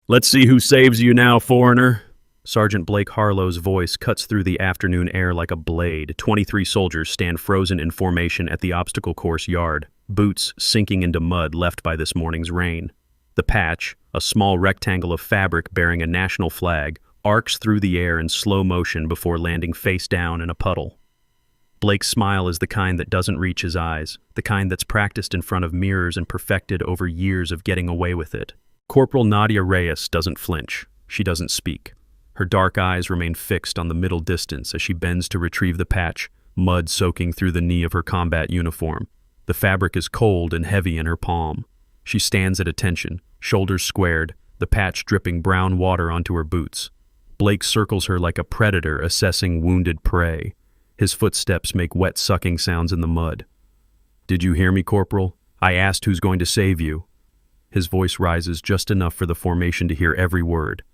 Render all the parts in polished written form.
Let's see who saves you now, foreigner. Sergeant Blake Harlow's voice cuts through the afternoon air like a blade. 23 soldiers stand frozen in formation at the obstacle course yard, boots sinking into mud left by this morning's rain. The patch, a small rectangle of fabric bearing a national flag, arcs through the air in slow motion before landing face down in a puddle. Blake's smile is the kind that doesn't reach his eyes, the kind that's practiced in front of mirrors and perfected over years of getting away with it. Corporal Nadia Reyes doesn't flinch. She doesn't speak. Her dark eyes remain fixed on the middle distance as she bends to retrieve the patch, mud soaking through the knee of her combat uniform. The fabric is cold and heavy in her palm. She stands at attention, shoulders squared, the patch dripping brown water onto her boots. Blake circles her like a predator assessing wounded prey. His footsteps make wet sucking sounds in the mud. "Did you hear me, Corporal? I asked who's going to save you." His voice rises just enough for the formation to hear every word.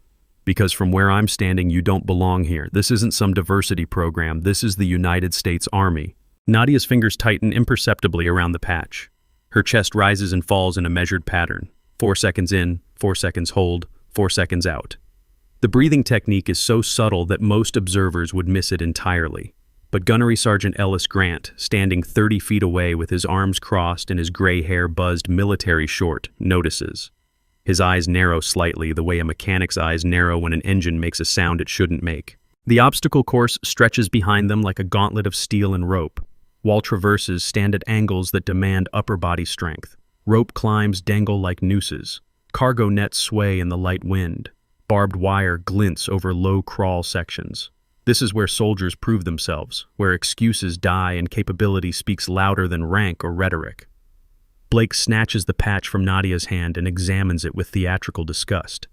"Because from where I'm standing, you don't belong here. This isn't some diversity program. This is the United States Army." Nadia's fingers tighten imperceptibly around the patch. Her chest rises and falls in a measured pattern. 4 seconds in, 4 seconds hold, 4 seconds out. The breathing technique is so subtle that most observers would miss it entirely. But Gunnery Sergeant Ellis Grant, standing 30 feet away with his arms crossed and his gray hair buzzed military short, notices. His eyes narrow slightly, the way a mechanic's eyes narrow when an engine makes a sound it shouldn't make. The obstacle course stretches behind them like a gauntlet of steel and rope. Wall traverses stand at angles that demand upper body strength. Rope climbs dangle like nooses. Cargo nets sway in the light wind. Barbed wire glints over low crawl sections. This is where soldiers prove themselves, where excuses die and capability speaks louder than rank or rhetoric. Blake snatches the patch from Nadia's hand and examines it with theatrical disgust.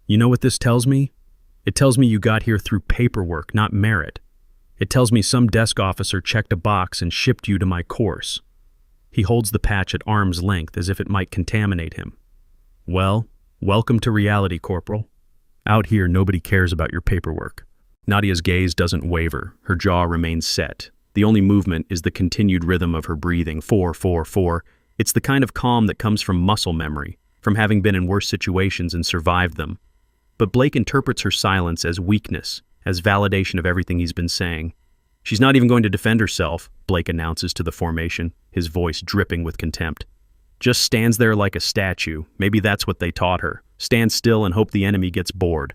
"You know what this tells me? It tells me you got here through paperwork, not merit. It tells me some desk officer checked a box and shipped you to my course." He holds the patch at arm's length as if it might contaminate him. "Well, welcome to reality, Corporal. Out here, nobody cares about your paperwork." Nadia's gaze doesn't waver. Her jaw remains set. The only movement is the continued rhythm of her breathing. 4, 4, 4. It's the kind of calm that comes from muscle memory, from having been in worse situations and survived them. But Blake interprets her silence as weakness, as validation of everything he's been saying. "She's not even going to defend herself," Blake announces to the formation, his voice dripping with contempt. "Just stands there like a statue. Maybe that's what they taught her. Stand still and hope the enemy gets bored."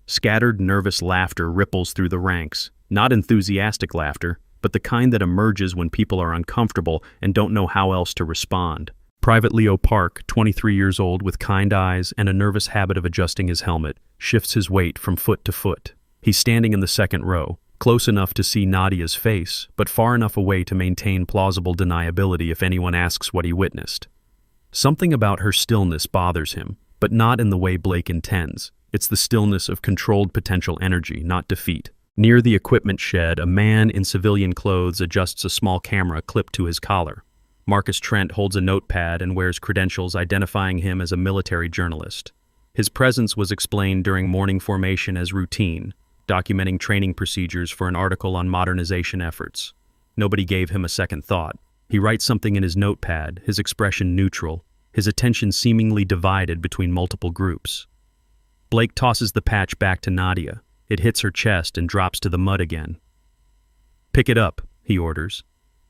Scattered, nervous laughter ripples through the ranks. Not enthusiastic laughter, but the kind that emerges when people are uncomfortable and don't know how else to respond. Private Leo Park, 23 years old with kind eyes and a nervous habit of adjusting his helmet, shifts his weight from foot to foot. He's standing in the second row, close enough to see Nadia's face, but far enough away to maintain plausible deniability if anyone asks what he witnessed. Something about her stillness bothers him, but not in the way Blake intends. It's the stillness of controlled potential energy, not defeat. Near the equipment shed, a man in civilian clothes adjusts a small camera clipped to his collar. Marcus Trent holds a notepad and wears credentials identifying him as a military journalist. His presence was explained during morning formation as routine, documenting training procedures for an article on modernization efforts. Nobody gave him a second thought. He writes something in his notepad, his expression neutral, his attention seemingly divided between multiple groups. Blake tosses the patch back to Nadia. It hits her chest and drops to the mud again. "Pick it up," he orders,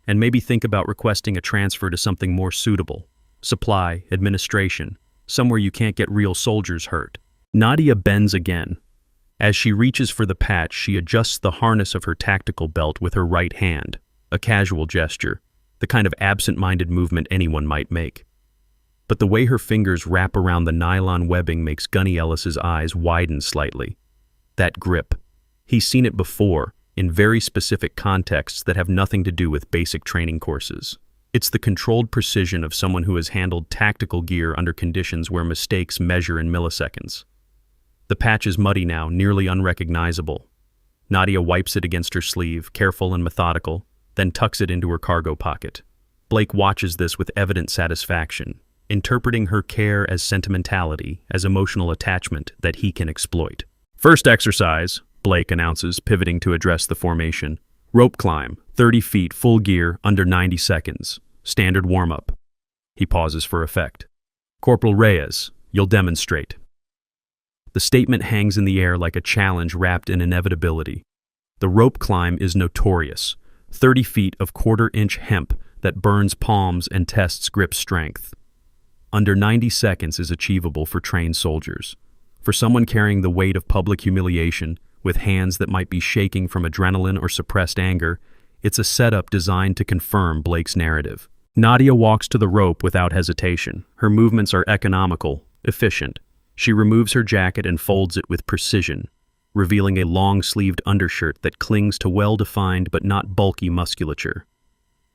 "and maybe think about requesting a transfer to something more suitable. Supply, administration, somewhere you can't get real soldiers hurt." Nadia bends again. As she reaches for the patch, she adjusts the harness of her tactical belt with her right hand, a casual gesture, the kind of absent-minded movement anyone might make. But the way her fingers wrap around the nylon webbing makes Gunny Ellis's eyes widen slightly. That grip. He's seen it before, in very specific contexts that have nothing to do with basic training courses. It's the controlled precision of someone who has handled tactical gear under conditions where mistakes measure in milliseconds. The patch is muddy now, nearly unrecognizable. Nadia wipes it against her sleeve, careful and methodical, then tucks it into her cargo pocket. Blake watches this with evident satisfaction, interpreting her care as sentimentality, as emotional attachment that he can exploit. "First exercise," Blake announces, pivoting to address the formation. "Rope climb, 30 feet, full gear, under 90 seconds. Standard warm-up." He pauses for effect. "Corporal Reyes, you'll demonstrate." The statement hangs in the air like a challenge wrapped in inevitability. The rope climb is notorious. 30 feet of quarter-inch hemp that burns palms and tests grip strength. Under 90 seconds is achievable for trained soldiers. For someone carrying the weight of public humiliation, with hands that might be shaking from adrenaline or suppressed anger, it's a setup designed to confirm Blake's narrative. Nadia walks to the rope without hesitation. Her movements are economical, efficient. She removes her jacket and folds it with precision, revealing a long-sleeved undershirt that clings to well-defined but not bulky musculature.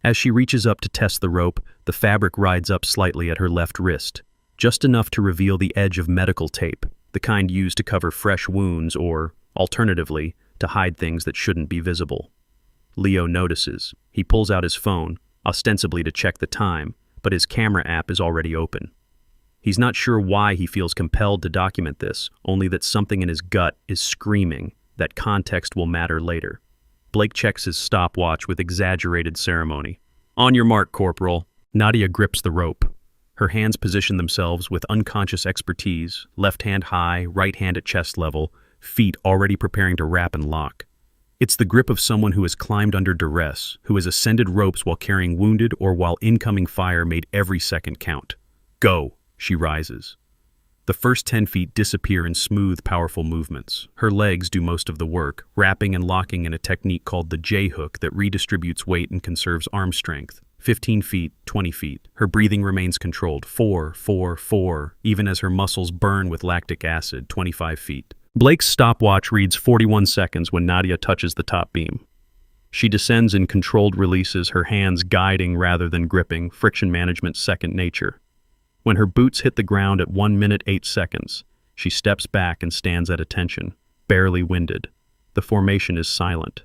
As she reaches up to test the rope, the fabric rides up slightly at her left wrist, just enough to reveal the edge of medical tape, the kind used to cover fresh wounds or, alternatively, to hide things that shouldn't be visible. Leo notices. He pulls out his phone, ostensibly to check the time, but his camera app is already open. He's not sure why he feels compelled to document this, only that something in his gut is screaming that context will matter later. Blake checks his stopwatch with exaggerated ceremony. On your mark, Corporal. Nadia grips the rope. Her hands position themselves with unconscious expertise, left hand high, right hand at chest level, feet already preparing to wrap and lock. It's the grip of someone who has climbed under duress, who has ascended ropes while carrying wounded or while incoming fire made every second count. Go, she rises. The first 10 feet disappear in smooth, powerful movements. Her legs do most of the work, wrapping and locking in a technique called the J-hook that redistributes weight and conserves arm strength. 15 feet, 20 feet. Her breathing remains controlled. 4, 4, 4, even as her muscles burn with lactic acid. 25 feet. Blake's stopwatch reads 41 seconds when Nadia touches the top beam. She descends in controlled releases, her hands guiding rather than gripping, friction management second nature. When her boots hit the ground at 1 minute 8 seconds, she steps back and stands at attention, barely winded. The formation is silent.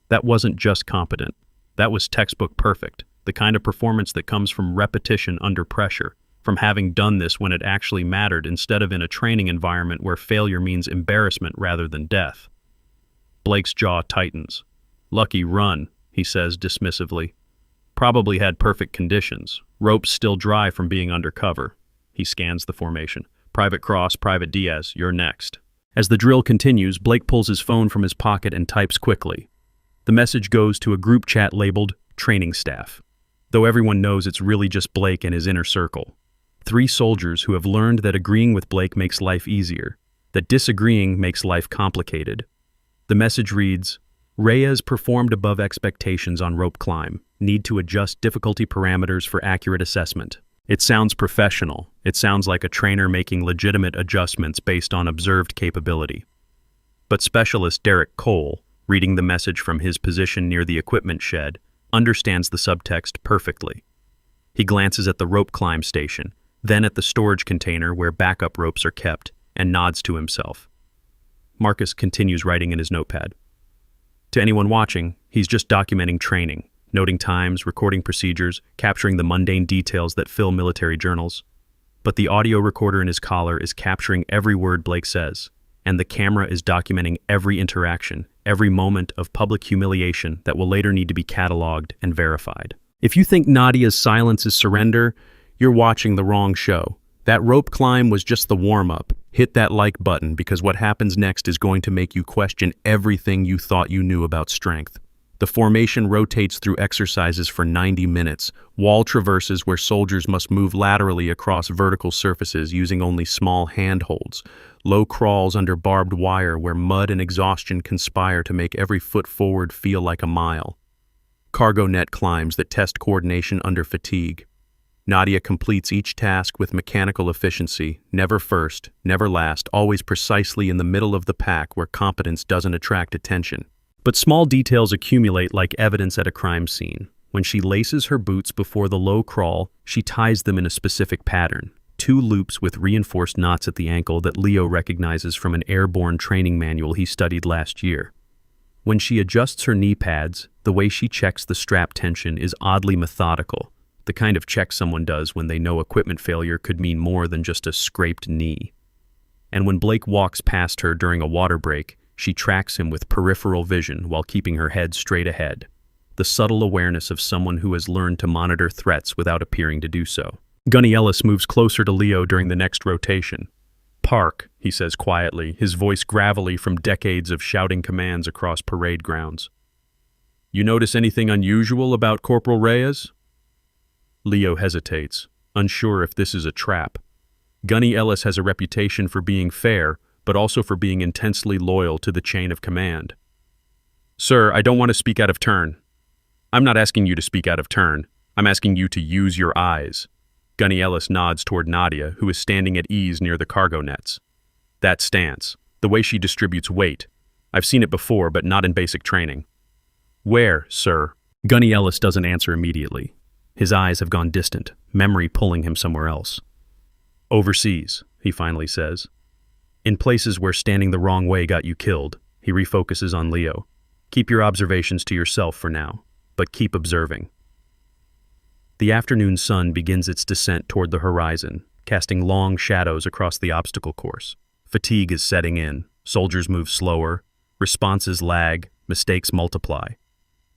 That wasn't just competent. That was textbook perfect, the kind of performance that comes from repetition under pressure, from having done this when it actually mattered instead of in a training environment where failure means embarrassment rather than death. Blake's jaw tightens. Lucky run, he says dismissively. Probably had perfect conditions. Ropes still dry from being undercover. He scans the formation. Private Cross, Private Diaz, you're next. As the drill continues, Blake pulls his phone from his pocket and types quickly. The message goes to a group chat labeled Training Staff, though everyone knows it's really just Blake and his inner circle. 3 soldiers who have learned that agreeing with Blake makes life easier, that disagreeing makes life complicated. The message reads, Reyes performed above expectations on rope climb. Need to adjust difficulty parameters for accurate assessment. It sounds professional. It sounds like a trainer making legitimate adjustments based on observed capability. But specialist Derek Cole, reading the message from his position near the equipment shed, understands the subtext perfectly. He glances at the rope climb station, then at the storage container where backup ropes are kept, and nods to himself. Marcus continues writing in his notepad. To anyone watching, he's just documenting training, noting times, recording procedures, capturing the mundane details that fill military journals. But the audio recorder in his collar is capturing every word Blake says, and the camera is documenting every interaction, every moment of public humiliation that will later need to be cataloged and verified. If you think Nadia's silence is surrender, you're watching the wrong show. That rope climb was just the warm-up. Hit that like button because what happens next is going to make you question everything you thought you knew about strength. The formation rotates through exercises for 90 minutes, wall traverses where soldiers must move laterally across vertical surfaces using only small handholds, low crawls under barbed wire where mud and exhaustion conspire to make every foot forward feel like a mile. Cargo net climbs that test coordination under fatigue. Nadia completes each task with mechanical efficiency, never first, never last, always precisely in the middle of the pack where competence doesn't attract attention. But small details accumulate like evidence at a crime scene. When she laces her boots before the low crawl, she ties them in a specific pattern. 2 loops with reinforced knots at the ankle that Leo recognizes from an airborne training manual he studied last year. When she adjusts her knee pads, the way she checks the strap tension is oddly methodical. The kind of check someone does when they know equipment failure could mean more than just a scraped knee. And when Blake walks past her during a water break, she tracks him with peripheral vision while keeping her head straight ahead. The subtle awareness of someone who has learned to monitor threats without appearing to do so. Gunny Ellis moves closer to Leo during the next rotation. Park, he says quietly, his voice gravelly from decades of shouting commands across parade grounds. You notice anything unusual about Corporal Reyes? Leo hesitates, unsure if this is a trap. Gunny Ellis has a reputation for being fair, but also for being intensely loyal to the chain of command. Sir, I don't want to speak out of turn. I'm not asking you to speak out of turn. I'm asking you to use your eyes. Gunny Ellis nods toward Nadia, who is standing at ease near the cargo nets. That stance, the way she distributes weight. I've seen it before, but not in basic training. Where, sir? Gunny Ellis doesn't answer immediately. His eyes have gone distant, memory pulling him somewhere else. Overseas, he finally says. In places where standing the wrong way got you killed, he refocuses on Leo. Keep your observations to yourself for now, but keep observing. The afternoon sun begins its descent toward the horizon, casting long shadows across the obstacle course. Fatigue is setting in, soldiers move slower, responses lag, mistakes multiply.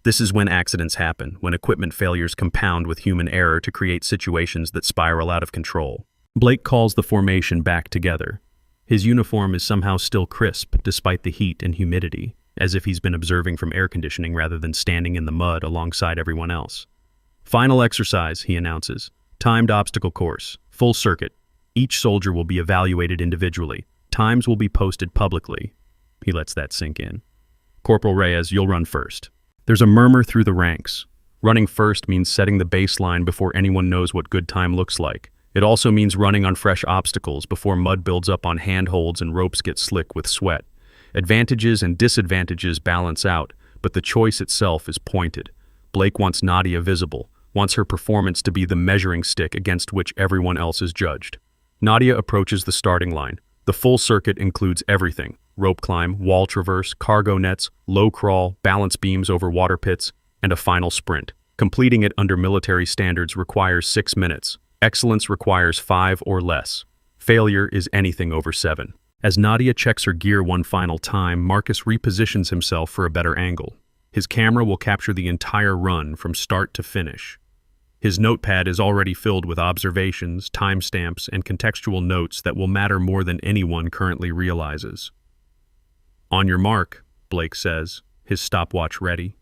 This is when accidents happen, when equipment failures compound with human error to create situations that spiral out of control. Blake calls the formation back together. His uniform is somehow still crisp, despite the heat and humidity, as if he's been observing from air conditioning rather than standing in the mud alongside everyone else. Final exercise, he announces. Timed obstacle course, full circuit. Each soldier will be evaluated individually. Times will be posted publicly. He lets that sink in. Corporal Reyes, you'll run first. There's a murmur through the ranks. Running first means setting the baseline before anyone knows what good time looks like. It also means running on fresh obstacles before mud builds up on handholds and ropes get slick with sweat. Advantages and disadvantages balance out, but the choice itself is pointed. Blake wants Nadia visible, wants her performance to be the measuring stick against which everyone else is judged. Nadia approaches the starting line. The full circuit includes everything: rope climb, wall traverse, cargo nets, low crawl, balance beams over water pits, and a final sprint. Completing it under military standards requires 6 minutes. Excellence requires 5 or less. Failure is anything over 7. As Nadia checks her gear one final time, Marcus repositions himself for a better angle. His camera will capture the entire run from start to finish. His notepad is already filled with observations, timestamps, and contextual notes that will matter more than anyone currently realizes. On your mark, Blake says, his stopwatch ready.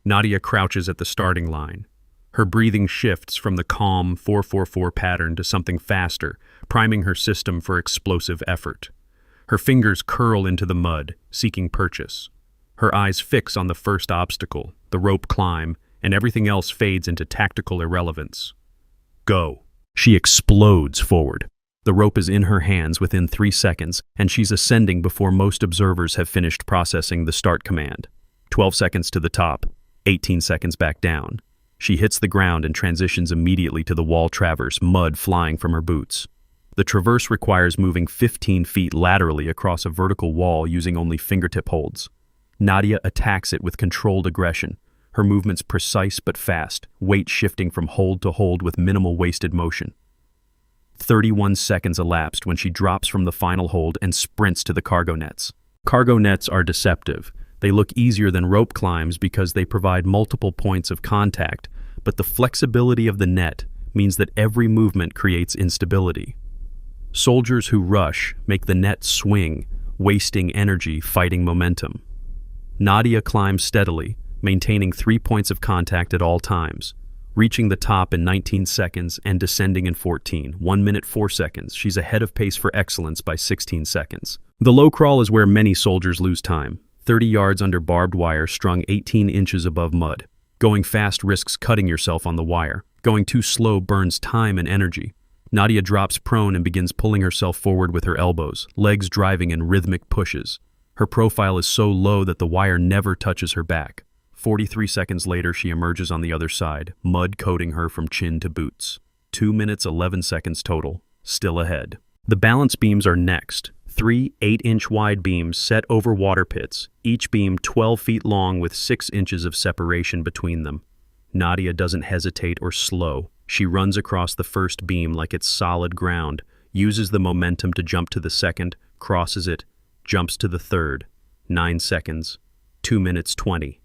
Nadia crouches at the starting line. Her breathing shifts from the calm 4-4-4 pattern to something faster, priming her system for explosive effort. Her fingers curl into the mud, seeking purchase. Her eyes fix on the first obstacle, the rope climb, and everything else fades into tactical irrelevance. Go. She explodes forward. The rope is in her hands within 3 seconds, and she's ascending before most observers have finished processing the start command. 12 seconds to the top, 18 seconds back down. She hits the ground and transitions immediately to the wall traverse, mud flying from her boots. The traverse requires moving 15 feet laterally across a vertical wall using only fingertip holds. Nadia attacks it with controlled aggression, her movements precise but fast, weight shifting from hold to hold with minimal wasted motion. 31 seconds elapsed when she drops from the final hold and sprints to the cargo nets. Cargo nets are deceptive. They look easier than rope climbs because they provide multiple points of contact, but the flexibility of the net means that every movement creates instability. Soldiers who rush make the net swing, wasting energy fighting momentum. Nadia climbs steadily, maintaining 3 points of contact at all times, reaching the top in 19 seconds and descending in 14, 1 minute 4 seconds. She's ahead of pace for excellence by 16 seconds. The low crawl is where many soldiers lose time. 30 yards under barbed wire strung 18 inches above mud. Going fast risks cutting yourself on the wire. Going too slow burns time and energy. Nadia drops prone and begins pulling herself forward with her elbows, legs driving in rhythmic pushes. Her profile is so low that the wire never touches her back. 43 seconds later, she emerges on the other side, mud coating her from chin to boots. 2 minutes 11 seconds total, still ahead. The balance beams are next. 3 8-inch wide beams set over water pits, each beam 12 feet long with 6 inches of separation between them. Nadia doesn't hesitate or slow. She runs across the first beam like it's solid ground, uses the momentum to jump to the second, crosses it, jumps to the third. 9 seconds. 2 minutes 20.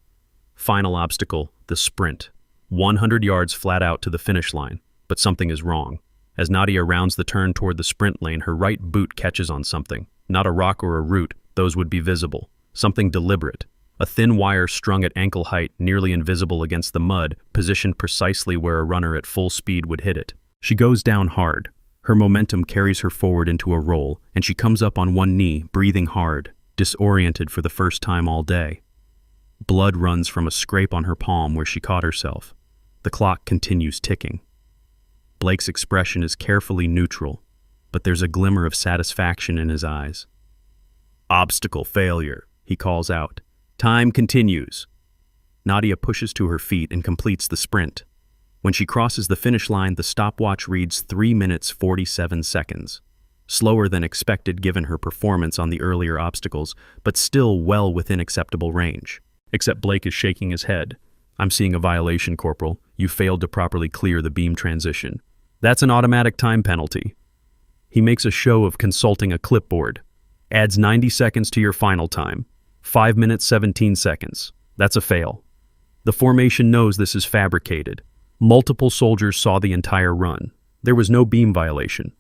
Final obstacle, the sprint. 100 yards flat out to the finish line, but something is wrong. As Nadia rounds the turn toward the sprint lane, her right boot catches on something. Not a rock or a root, those would be visible. Something deliberate. A thin wire strung at ankle height, nearly invisible against the mud, positioned precisely where a runner at full speed would hit it. She goes down hard. Her momentum carries her forward into a roll, and she comes up on one knee, breathing hard, disoriented for the first time all day. Blood runs from a scrape on her palm where she caught herself. The clock continues ticking. Blake's expression is carefully neutral, but there's a glimmer of satisfaction in his eyes. "Obstacle failure," he calls out. "Time continues." Nadia pushes to her feet and completes the sprint. When she crosses the finish line, the stopwatch reads 3 minutes 47 seconds. Slower than expected given her performance on the earlier obstacles, but still well within acceptable range. Except Blake is shaking his head. "I'm seeing a violation, Corporal. You failed to properly clear the beam transition. That's an automatic time penalty." He makes a show of consulting a clipboard. "Adds 90 seconds to your final time. 5 minutes 17 seconds. That's a fail." The formation knows this is fabricated. Multiple soldiers saw the entire run. There was no beam violation.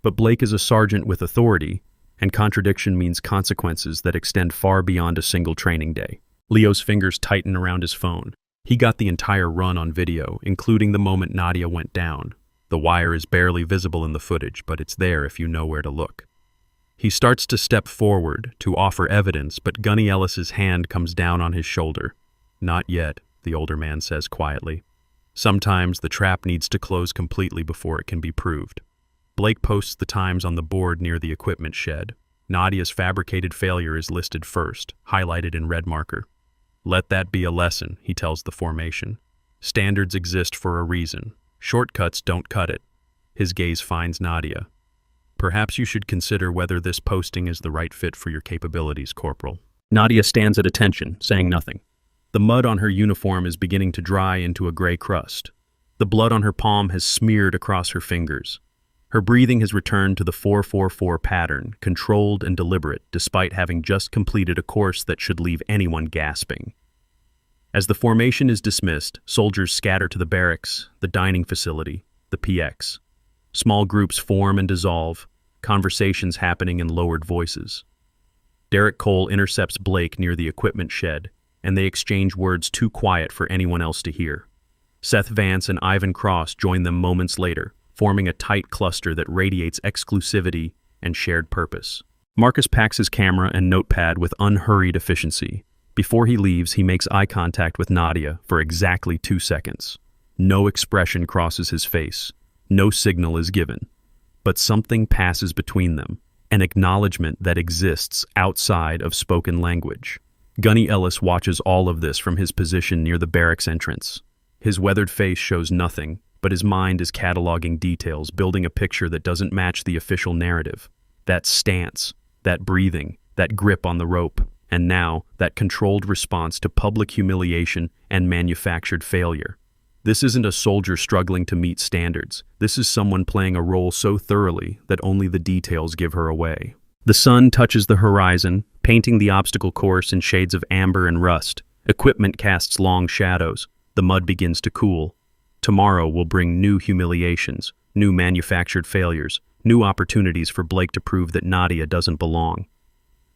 But Blake is a sergeant with authority, and contradiction means consequences that extend far beyond a single training day. Leo's fingers tighten around his phone. He got the entire run on video, including the moment Nadia went down. The wire is barely visible in the footage, but it's there if you know where to look. He starts to step forward to offer evidence, but Gunny Ellis's hand comes down on his shoulder. "Not yet," the older man says quietly. "Sometimes the trap needs to close completely before it can be proved." Blake posts the times on the board near the equipment shed. Nadia's fabricated failure is listed first, highlighted in red marker. "Let that be a lesson," he tells the formation. "Standards exist for a reason. Shortcuts don't cut it." His gaze finds Nadia. "Perhaps you should consider whether this posting is the right fit for your capabilities, Corporal." Nadia stands at attention, saying nothing. The mud on her uniform is beginning to dry into a gray crust. The blood on her palm has smeared across her fingers. Her breathing has returned to the 4-4-4 pattern, controlled and deliberate, despite having just completed a course that should leave anyone gasping. As the formation is dismissed, soldiers scatter to the barracks, the dining facility, the PX. Small groups form and dissolve, conversations happening in lowered voices. Derek Cole intercepts Blake near the equipment shed, and they exchange words too quiet for anyone else to hear. Seth Vance and Ivan Cross join them moments later, forming a tight cluster that radiates exclusivity and shared purpose. Marcus packs his camera and notepad with unhurried efficiency. Before he leaves, he makes eye contact with Nadia for exactly 2 seconds. No expression crosses his face. No signal is given. But something passes between them, an acknowledgement that exists outside of spoken language. Gunny Ellis watches all of this from his position near the barracks entrance. His weathered face shows nothing, but his mind is cataloging details, building a picture that doesn't match the official narrative. That stance, that breathing, that grip on the rope, and now that controlled response to public humiliation and manufactured failure. This isn't a soldier struggling to meet standards. This is someone playing a role so thoroughly that only the details give her away. The sun touches the horizon, painting the obstacle course in shades of amber and rust. Equipment casts long shadows. The mud begins to cool. Tomorrow will bring new humiliations, new manufactured failures, new opportunities for Blake to prove that Nadia doesn't belong.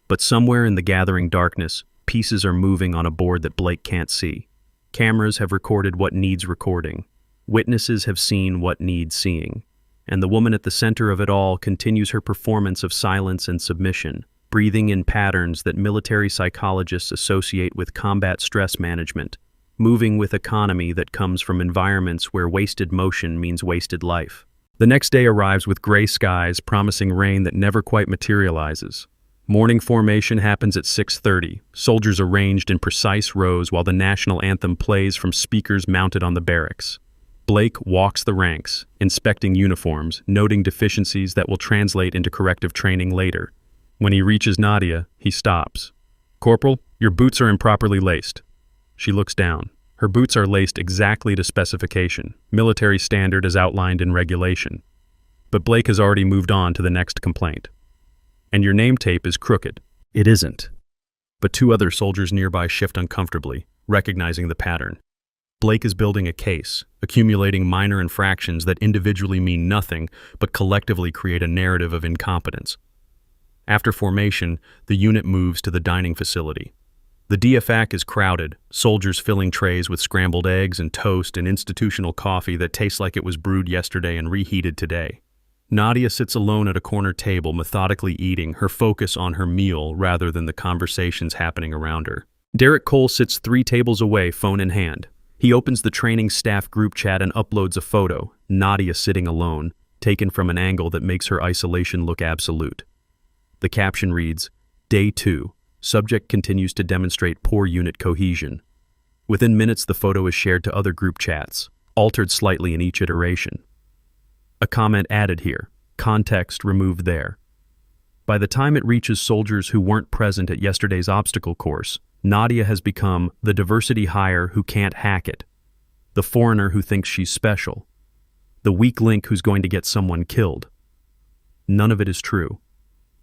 But somewhere in the gathering darkness, pieces are moving on a board that Blake can't see. Cameras have recorded what needs recording. Witnesses have seen what needs seeing. And the woman at the center of it all continues her performance of silence and submission, breathing in patterns that military psychologists associate with combat stress management, moving with economy that comes from environments where wasted motion means wasted life. The next day arrives with gray skies promising rain that never quite materializes. Morning formation happens at 6:30, soldiers arranged in precise rows while the national anthem plays from speakers mounted on the barracks. Blake walks the ranks, inspecting uniforms, noting deficiencies that will translate into corrective training later. When he reaches Nadia, he stops. "Corporal, your boots are improperly laced." She looks down. Her boots are laced exactly to specification, military standard as outlined in regulation. But Blake has already moved on to the next complaint. "And your name tape is crooked." It isn't. But 2 other soldiers nearby shift uncomfortably, recognizing the pattern. Blake is building a case, accumulating minor infractions that individually mean nothing but collectively create a narrative of incompetence. After formation, the unit moves to the dining facility. The DFAC is crowded, soldiers filling trays with scrambled eggs and toast and institutional coffee that tastes like it was brewed yesterday and reheated today. Nadia sits alone at a corner table, methodically eating, her focus on her meal rather than the conversations happening around her. Derek Cole sits 3 tables away, phone in hand. He opens the training staff group chat and uploads a photo, Nadia sitting alone, taken from an angle that makes her isolation look absolute. The caption reads, "Day 2. Subject continues to demonstrate poor unit cohesion." Within minutes, the photo is shared to other group chats, altered slightly in each iteration. A comment added here, context removed there. By the time it reaches soldiers who weren't present at yesterday's obstacle course, Nadia has become the diversity hire who can't hack it, the foreigner who thinks she's special, the weak link who's going to get someone killed. None of it is true.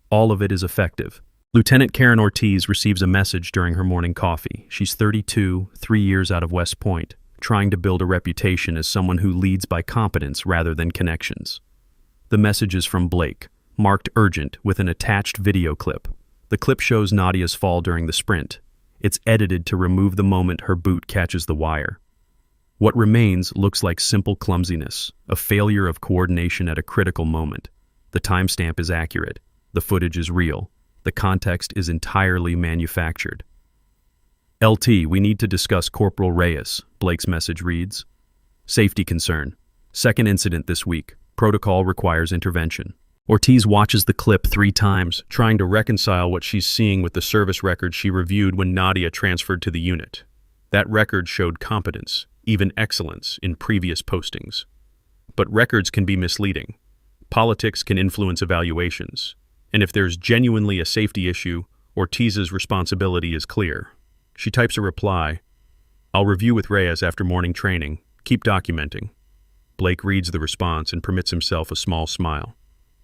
All of it is effective. Lieutenant Karen Ortiz receives a message during her morning coffee. She's 32, 3 years out of West Point, trying to build a reputation as someone who leads by competence rather than connections. The message is from Blake, marked urgent with an attached video clip. The clip shows Nadia's fall during the sprint. It's edited to remove the moment her boot catches the wire. What remains looks like simple clumsiness, a failure of coordination at a critical moment. The timestamp is accurate. The footage is real. The context is entirely manufactured. "LT, we need to discuss Corporal Reyes," Blake's message reads. "Safety concern. Second incident this week. Protocol requires intervention." Ortiz watches the clip 3 times, trying to reconcile what she's seeing with the service record she reviewed when Nadia transferred to the unit. That record showed competence, even excellence, in previous postings. But records can be misleading. Politics can influence evaluations. And if there's genuinely a safety issue, Ortiz's responsibility is clear. She types a reply, "I'll review with Reyes after morning training. Keep documenting." Blake reads the response and permits himself a small smile.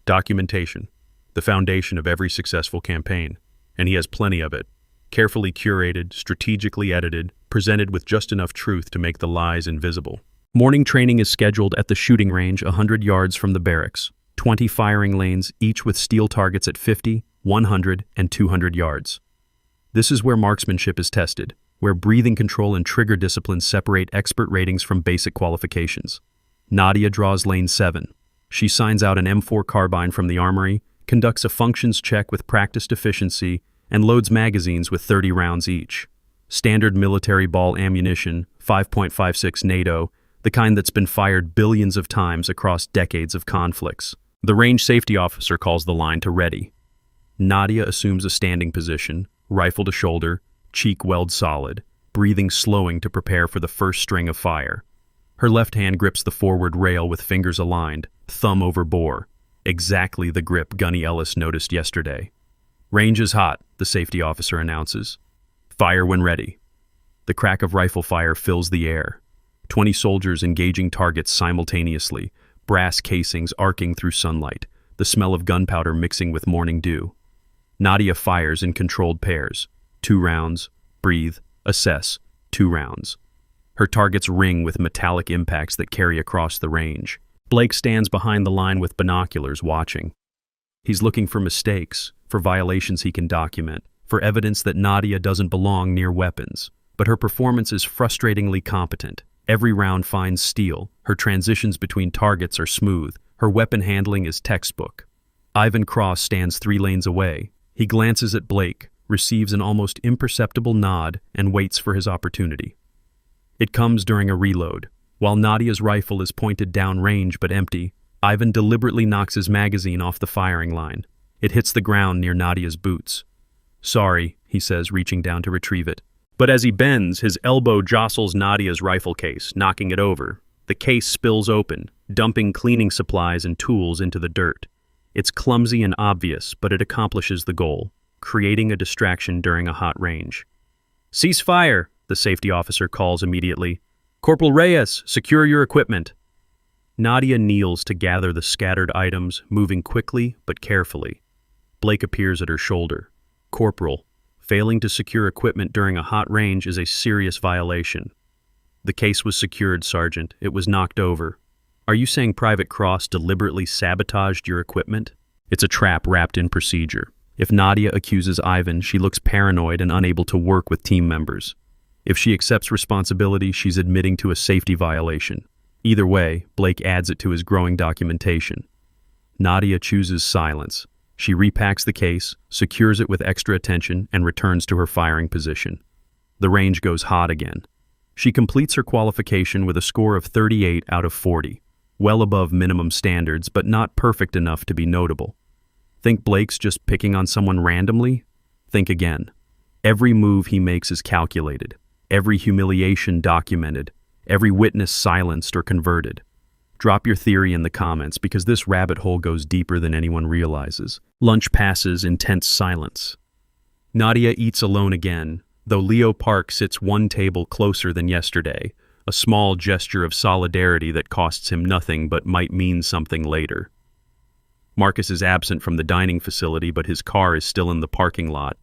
Documentation, the foundation of every successful campaign, and he has plenty of it. Carefully curated, strategically edited, presented with just enough truth to make the lies invisible. Morning training is scheduled at the shooting range 100 yards from the barracks. 20 firing lanes, each with steel targets at 50, 100, and 200 yards. This is where marksmanship is tested, where breathing control and trigger discipline separate expert ratings from basic qualifications. Nadia draws lane 7. She signs out an M4 carbine from the armory, conducts a functions check with practiced efficiency, and loads magazines with 30 rounds each. Standard military ball ammunition, 5.56 NATO, the kind that's been fired billions of times across decades of conflicts. The range safety officer calls the line to ready. Nadia assumes a standing position, rifle to shoulder, cheek weld solid, breathing slowing to prepare for the first string of fire. Her left hand grips the forward rail with fingers aligned, thumb over bore. Exactly the grip Gunny Ellis noticed yesterday. "Range is hot," the safety officer announces. "Fire when ready." The crack of rifle fire fills the air. 20 soldiers engaging targets simultaneously, brass casings arcing through sunlight, the smell of gunpowder mixing with morning dew. Nadia fires in controlled pairs. 2 rounds, breathe, assess, 2 rounds. Her targets ring with metallic impacts that carry across the range. Blake stands behind the line with binoculars watching. He's looking for mistakes, for violations he can document, for evidence that Nadia doesn't belong near weapons. But her performance is frustratingly competent. Every round finds steel, her transitions between targets are smooth, her weapon handling is textbook. Ivan Cross stands 3 lanes away. He glances at Blake, receives an almost imperceptible nod, and waits for his opportunity. It comes during a reload. While Nadia's rifle is pointed downrange but empty, Ivan deliberately knocks his magazine off the firing line. It hits the ground near Nadia's boots. "Sorry," he says, reaching down to retrieve it. But as he bends, his elbow jostles Nadia's rifle case, knocking it over. The case spills open, dumping cleaning supplies and tools into the dirt. It's clumsy and obvious, but it accomplishes the goal, creating a distraction during a hot range. "Cease fire," the safety officer calls immediately. "Corporal Reyes, secure your equipment." Nadia kneels to gather the scattered items, moving quickly but carefully. Blake appears at her shoulder. "Corporal, failing to secure equipment during a hot range is a serious violation." The case was secured, Sergeant. It was knocked over. Are you saying Private Cross deliberately sabotaged your equipment? It's a trap wrapped in procedure. If Nadia accuses Ivan, she looks paranoid and unable to work with team members. If she accepts responsibility, she's admitting to a safety violation. Either way, Blake adds it to his growing documentation. Nadia chooses silence. She repacks the case, secures it with extra attention, and returns to her firing position. The range goes hot again. She completes her qualification with a score of 38 out of 40, well above minimum standards, but not perfect enough to be notable. Think Blake's just picking on someone randomly? Think again. Every move he makes is calculated, every humiliation documented, every witness silenced or converted. Drop your theory in the comments because this rabbit hole goes deeper than anyone realizes. Lunch passes in tense silence. Nadia eats alone again, though Leo Park sits one table closer than yesterday, a small gesture of solidarity that costs him nothing but might mean something later. Marcus is absent from the dining facility, but his car is still in the parking lot,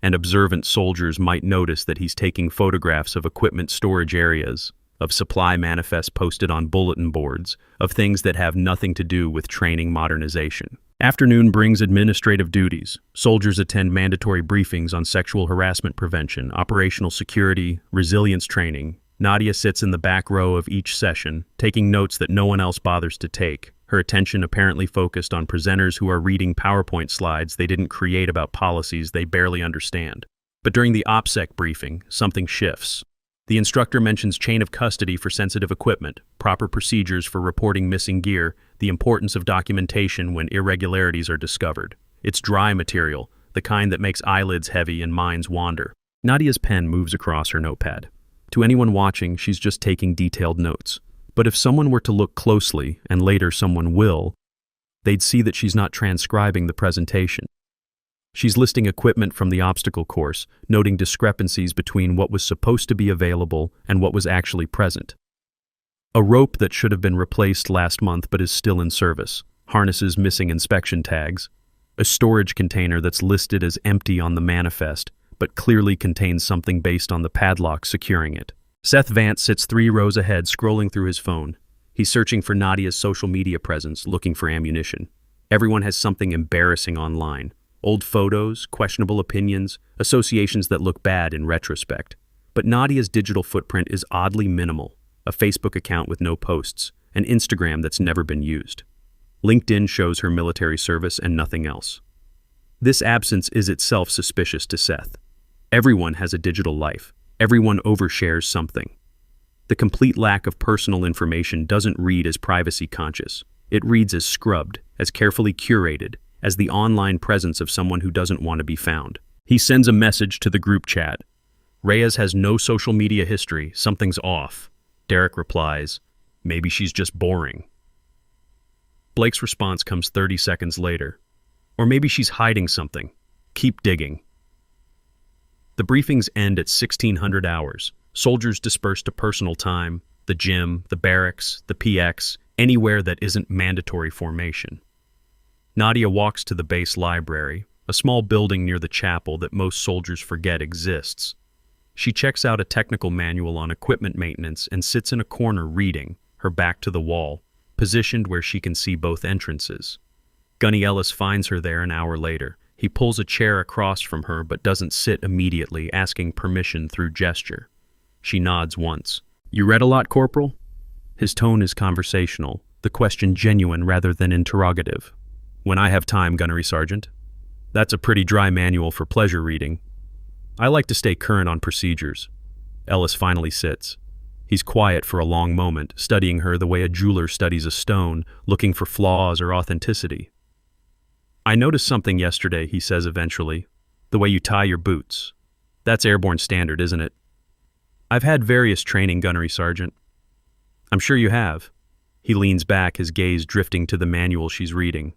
and observant soldiers might notice that he's taking photographs of equipment storage areas, of supply manifests posted on bulletin boards, of things that have nothing to do with training modernization. Afternoon brings administrative duties. Soldiers attend mandatory briefings on sexual harassment prevention, operational security, resilience training. Nadia sits in the back row of each session, taking notes that no one else bothers to take, her attention apparently focused on presenters who are reading PowerPoint slides they didn't create about policies they barely understand. But during the OPSEC briefing, something shifts. The instructor mentions chain of custody for sensitive equipment, proper procedures for reporting missing gear, the importance of documentation when irregularities are discovered. It's dry material, the kind that makes eyelids heavy and minds wander. Nadia's pen moves across her notepad. To anyone watching, she's just taking detailed notes. But if someone were to look closely, and later someone will, they'd see that she's not transcribing the presentation. She's listing equipment from the obstacle course, noting discrepancies between what was supposed to be available and what was actually present. A rope that should have been replaced last month but is still in service, harnesses missing inspection tags, a storage container that's listed as empty on the manifest but clearly contains something based on the padlock securing it. Seth Vance sits 3 rows ahead, scrolling through his phone. He's searching for Nadia's social media presence, looking for ammunition. Everyone has something embarrassing online. Old photos, questionable opinions, associations that look bad in retrospect. But Nadia's digital footprint is oddly minimal. A Facebook account with no posts, an Instagram that's never been used. LinkedIn shows her military service and nothing else. This absence is itself suspicious to Seth. Everyone has a digital life. Everyone overshares something. The complete lack of personal information doesn't read as privacy conscious. It reads as scrubbed, as carefully curated, as the online presence of someone who doesn't want to be found. He sends a message to the group chat. Reyes has no social media history. Something's off. Derek replies, maybe she's just boring. Blake's response comes 30 seconds later. Or maybe she's hiding something. Keep digging. The briefings end at 1600 hours. Soldiers disperse to personal time, the gym, the barracks, the PX, anywhere that isn't mandatory formation. Nadia walks to the base library, a small building near the chapel that most soldiers forget exists. She checks out a technical manual on equipment maintenance and sits in a corner reading, her back to the wall, positioned where she can see both entrances. Gunny Ellis finds her there an hour later. He pulls a chair across from her but doesn't sit immediately, asking permission through gesture. She nods once. You read a lot, Corporal? His tone is conversational, the question genuine rather than interrogative. When I have time, Gunnery Sergeant. That's a pretty dry manual for pleasure reading. I like to stay current on procedures. Ellis finally sits. He's quiet for a long moment, studying her the way a jeweler studies a stone, looking for flaws or authenticity. I noticed something yesterday, he says eventually. The way you tie your boots. That's airborne standard, isn't it? I've had various training, Gunnery Sergeant. I'm sure you have. He leans back, his gaze drifting to the manual she's reading.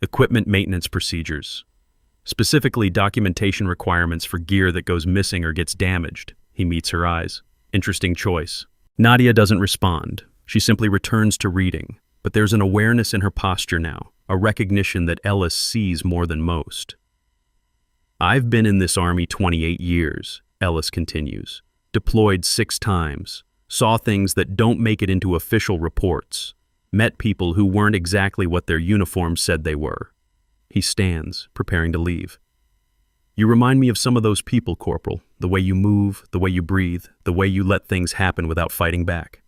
Equipment maintenance procedures. Specifically, documentation requirements for gear that goes missing or gets damaged. He meets her eyes. Interesting choice. Nadia doesn't respond. She simply returns to reading. But there's an awareness in her posture now, a recognition that Ellis sees more than most. I've been in this army 28 years, Ellis continues. Deployed 6 times. saw things that don't make it into official reports, met people who weren't exactly what their uniforms said they were. He stands, preparing to leave. You remind me of some of those people, Corporal, the way you move, the way you breathe, the way you let things happen without fighting back.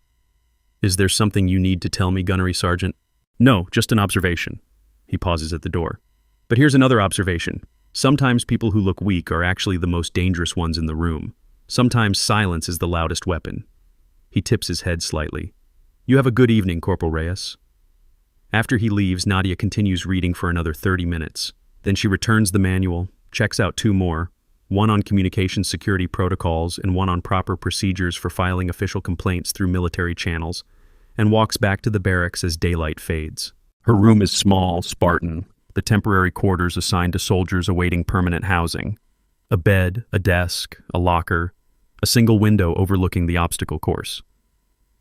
Is there something you need to tell me, Gunnery Sergeant? No, just an observation. He pauses at the door. But here's another observation. Sometimes people who look weak are actually the most dangerous ones in the room. Sometimes silence is the loudest weapon. He tips his head slightly. You have a good evening, Corporal Reyes. After he leaves, Nadia continues reading for another 30 minutes. Then she returns the manual, checks out 2 more, one on communication security protocols and one on proper procedures for filing official complaints through military channels, and walks back to the barracks as daylight fades. Her room is small, Spartan, the temporary quarters assigned to soldiers awaiting permanent housing. A bed, a desk, a locker, a single window overlooking the obstacle course.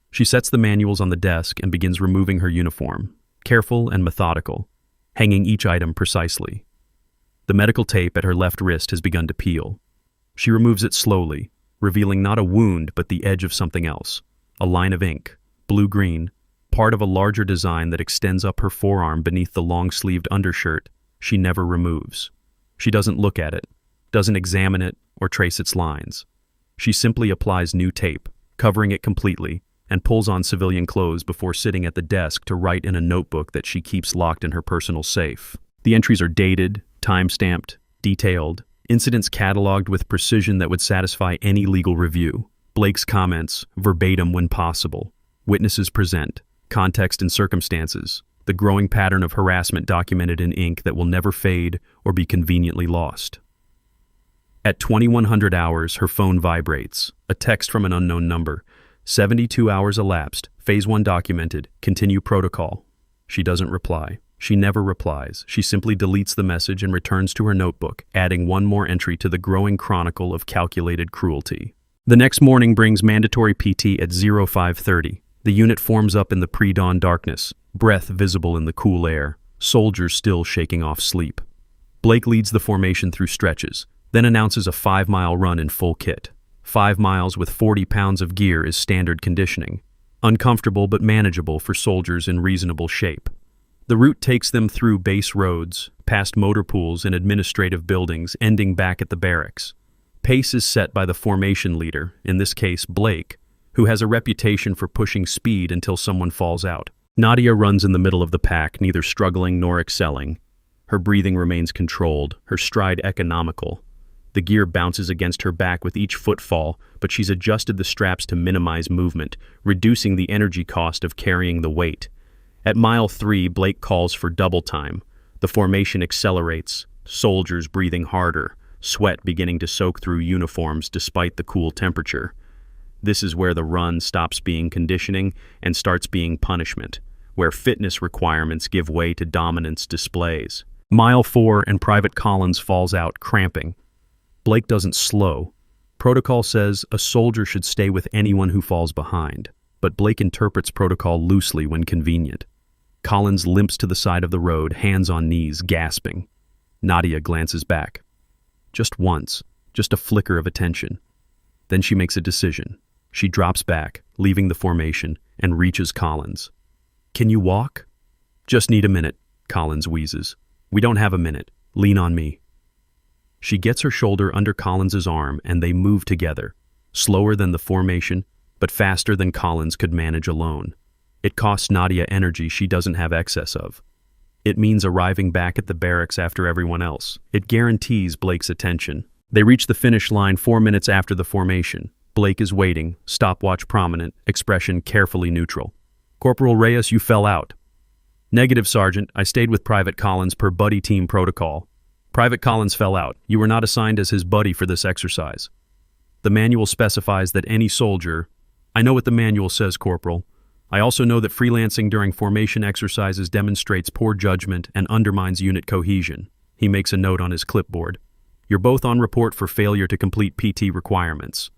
She sets the manuals on the desk and begins removing her uniform, careful and methodical, hanging each item precisely. The medical tape at her left wrist has begun to peel. She removes it slowly, revealing not a wound but the edge of something else, a line of ink, blue-green, part of a larger design that extends up her forearm beneath the long-sleeved undershirt she never removes. She doesn't look at it, doesn't examine it or trace its lines. She simply applies new tape, covering it completely, and pulls on civilian clothes before sitting at the desk to write in a notebook that she keeps locked in her personal safe. The entries are dated, time-stamped, detailed, incidents cataloged with precision that would satisfy any legal review. Blake's comments, verbatim when possible. Witnesses present, context and circumstances, the growing pattern of harassment documented in ink that will never fade or be conveniently lost. At 2100 hours, her phone vibrates, a text from an unknown number. 72 hours elapsed, Phase 1 documented, continue protocol. She doesn't reply. She never replies. She simply deletes the message and returns to her notebook, adding one more entry to the growing chronicle of calculated cruelty. The next morning brings mandatory PT at 0530. The unit forms up in the pre-dawn darkness, breath visible in the cool air, soldiers still shaking off sleep. Blake leads the formation through stretches, then announces a 5-mile run in full kit. 5 miles with 40 pounds of gear is standard conditioning, uncomfortable but manageable for soldiers in reasonable shape. The route takes them through base roads, past motor pools and administrative buildings, ending back at the barracks. Pace is set by the formation leader, in this case Blake, who has a reputation for pushing speed until someone falls out. Nadia runs in the middle of the pack, neither struggling nor excelling. Her breathing remains controlled, her stride economical. The gear bounces against her back with each footfall, but she's adjusted the straps to minimize movement, reducing the energy cost of carrying the weight. At mile 3, Blake calls for double time. The formation accelerates, soldiers breathing harder, sweat beginning to soak through uniforms despite the cool temperature. This is where the run stops being conditioning and starts being punishment, where fitness requirements give way to dominance displays. Mile 4 and Private Collins falls out, cramping. Blake doesn't slow. Protocol says a soldier should stay with anyone who falls behind, but Blake interprets protocol loosely when convenient. Collins limps to the side of the road, hands on knees, gasping. Nadia glances back. Just once, just a flicker of attention. Then she makes a decision. She drops back, leaving the formation, and reaches Collins. Can you walk? Just need a minute, Collins wheezes. We don't have a minute. Lean on me. She gets her shoulder under Collins's arm and they move together, slower than the formation, but faster than Collins could manage alone. It costs Nadia energy she doesn't have excess of. It means arriving back at the barracks after everyone else. It guarantees Blake's attention. They reach the finish line 4 minutes after the formation. Blake is waiting, stopwatch prominent, expression carefully neutral. Corporal Reyes, you fell out. Negative, Sergeant. I stayed with Private Collins per buddy team protocol. Private Collins fell out. You were not assigned as his buddy for this exercise. The manual specifies that any soldier... I know what the manual says, Corporal. I also know that freelancing during formation exercises demonstrates poor judgment and undermines unit cohesion. He makes a note on his clipboard. You're both on report for failure to complete PT requirements.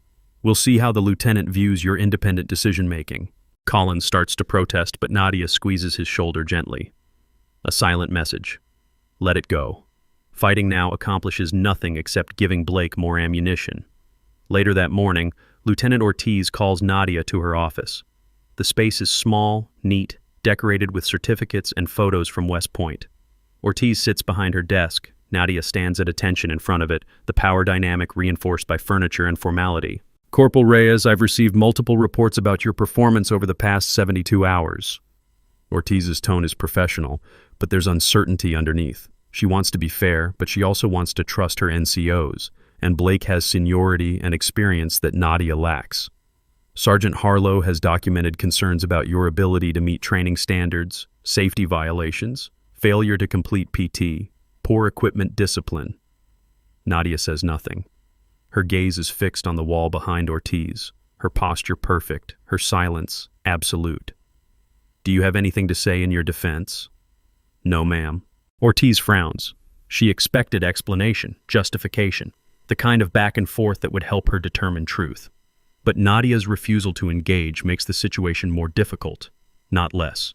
We'll see how the lieutenant views your independent decision-making. Collins starts to protest, but Nadia squeezes his shoulder gently. A silent message. Let it go. Fighting now accomplishes nothing except giving Blake more ammunition. Later that morning, Lieutenant Ortiz calls Nadia to her office. The space is small, neat, decorated with certificates and photos from West Point. Ortiz sits behind her desk. Nadia stands at attention in front of it, the power dynamic reinforced by furniture and formality. Corporal Reyes, I've received multiple reports about your performance over the past 72 hours. Ortiz's tone is professional, but there's uncertainty underneath. She wants to be fair, but she also wants to trust her NCOs, and Blake has seniority and experience that Nadia lacks. Sergeant Harlow has documented concerns about your ability to meet training standards, safety violations, failure to complete PT, poor equipment discipline. Nadia says nothing. Her gaze is fixed on the wall behind Ortiz, her posture perfect, her silence absolute. Do you have anything to say in your defense? No, ma'am. Ortiz frowns. She expected explanation, justification, the kind of back and forth that would help her determine truth. But Nadia's refusal to engage makes the situation more difficult, not less.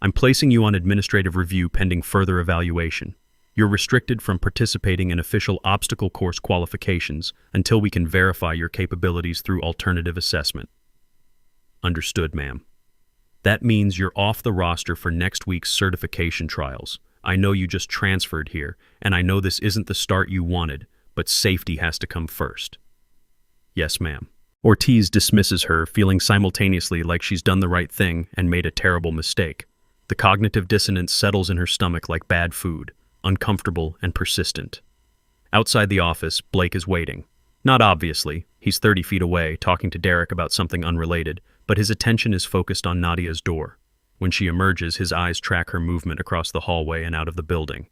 I'm placing you on administrative review pending further evaluation. You're restricted from participating in official obstacle course qualifications until we can verify your capabilities through alternative assessment. Understood, ma'am. That means you're off the roster for next week's certification trials. I know you just transferred here, and I know this isn't the start you wanted, but safety has to come first. Yes, ma'am. Ortiz dismisses her, feeling simultaneously like she's done the right thing and made a terrible mistake. The cognitive dissonance settles in her stomach like bad food, uncomfortable and persistent. Outside the office, Blake is waiting. Not obviously. He's 30 feet away, talking to Derek about something unrelated, but his attention is focused on Nadia's door. When she emerges, his eyes track her movement across the hallway and out of the building.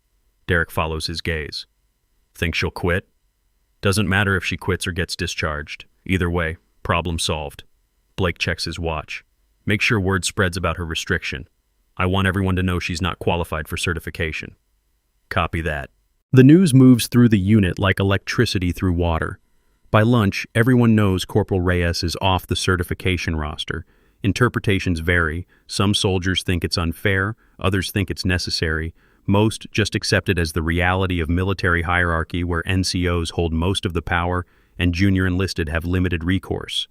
Derek follows his gaze. Think she'll quit? Doesn't matter if she quits or gets discharged. Either way, problem solved. Blake checks his watch. Make sure word spreads about her restriction. I want everyone to know she's not qualified for certification. Copy that. The news moves through the unit like electricity through water. By lunch, everyone knows Corporal Reyes is off the certification roster. Interpretations vary. Some soldiers think it's unfair, others think it's necessary. Most just accept it as the reality of military hierarchy where NCOs hold most of the power and junior enlisted have limited recourse.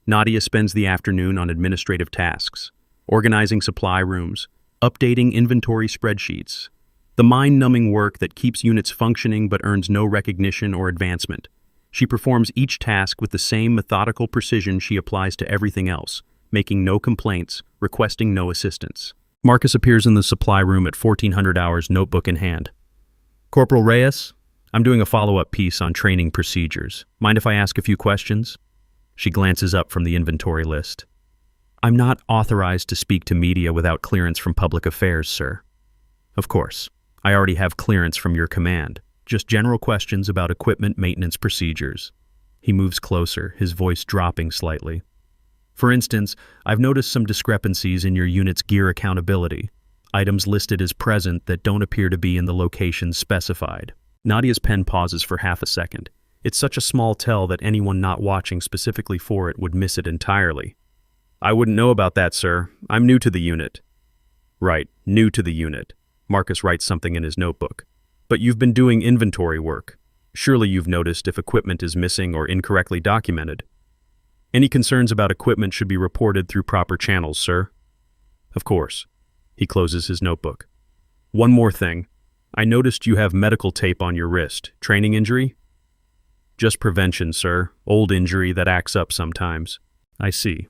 Nadia spends the afternoon on administrative tasks, organizing supply rooms, updating inventory spreadsheets, the mind-numbing work that keeps units functioning but earns no recognition or advancement. She performs each task with the same methodical precision she applies to everything else, making no complaints, requesting no assistance. Marcus appears in the supply room at 1400 hours, notebook in hand. Corporal Reyes, I'm doing a follow-up piece on training procedures. Mind if I ask a few questions? She glances up from the inventory list. I'm not authorized to speak to media without clearance from public affairs, sir. Of course. I already have clearance from your command. Just general questions about equipment maintenance procedures. He moves closer, his voice dropping slightly. For instance, I've noticed some discrepancies in your unit's gear accountability. Items listed as present that don't appear to be in the locations specified. Nadia's pen pauses for half a second. It's such a small tell that anyone not watching specifically for it would miss it entirely. I wouldn't know about that, sir. I'm new to the unit. Right, new to the unit. Marcus writes something in his notebook. But you've been doing inventory work. Surely you've noticed if equipment is missing or incorrectly documented. Any concerns about equipment should be reported through proper channels, sir. Of course. He closes his notebook. One more thing. I noticed you have medical tape on your wrist. Training injury? Just prevention, sir. Old injury that acts up sometimes. I see.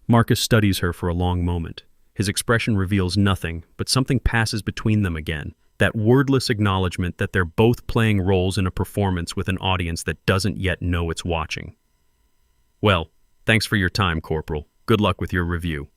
Marcus studies her for a long moment. His expression reveals nothing, but something passes between them again. That wordless acknowledgement that they're both playing roles in a performance with an audience that doesn't yet know it's watching. Well, thanks for your time, Corporal. Good luck with your review.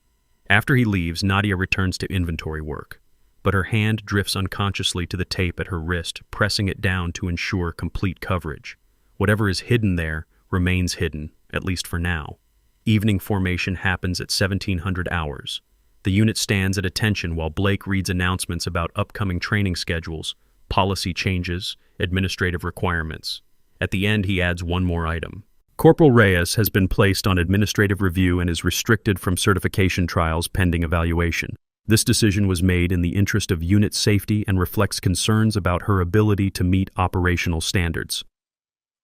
After he leaves, Nadia returns to inventory work, but her hand drifts unconsciously to the tape at her wrist, pressing it down to ensure complete coverage. Whatever is hidden there remains hidden, at least for now. Evening formation happens at 1700 hours. The unit stands at attention while Blake reads announcements about upcoming training schedules, policy changes, administrative requirements. At the end, he adds one more item. Corporal Reyes has been placed on administrative review and is restricted from certification trials pending evaluation. This decision was made in the interest of unit safety and reflects concerns about her ability to meet operational standards.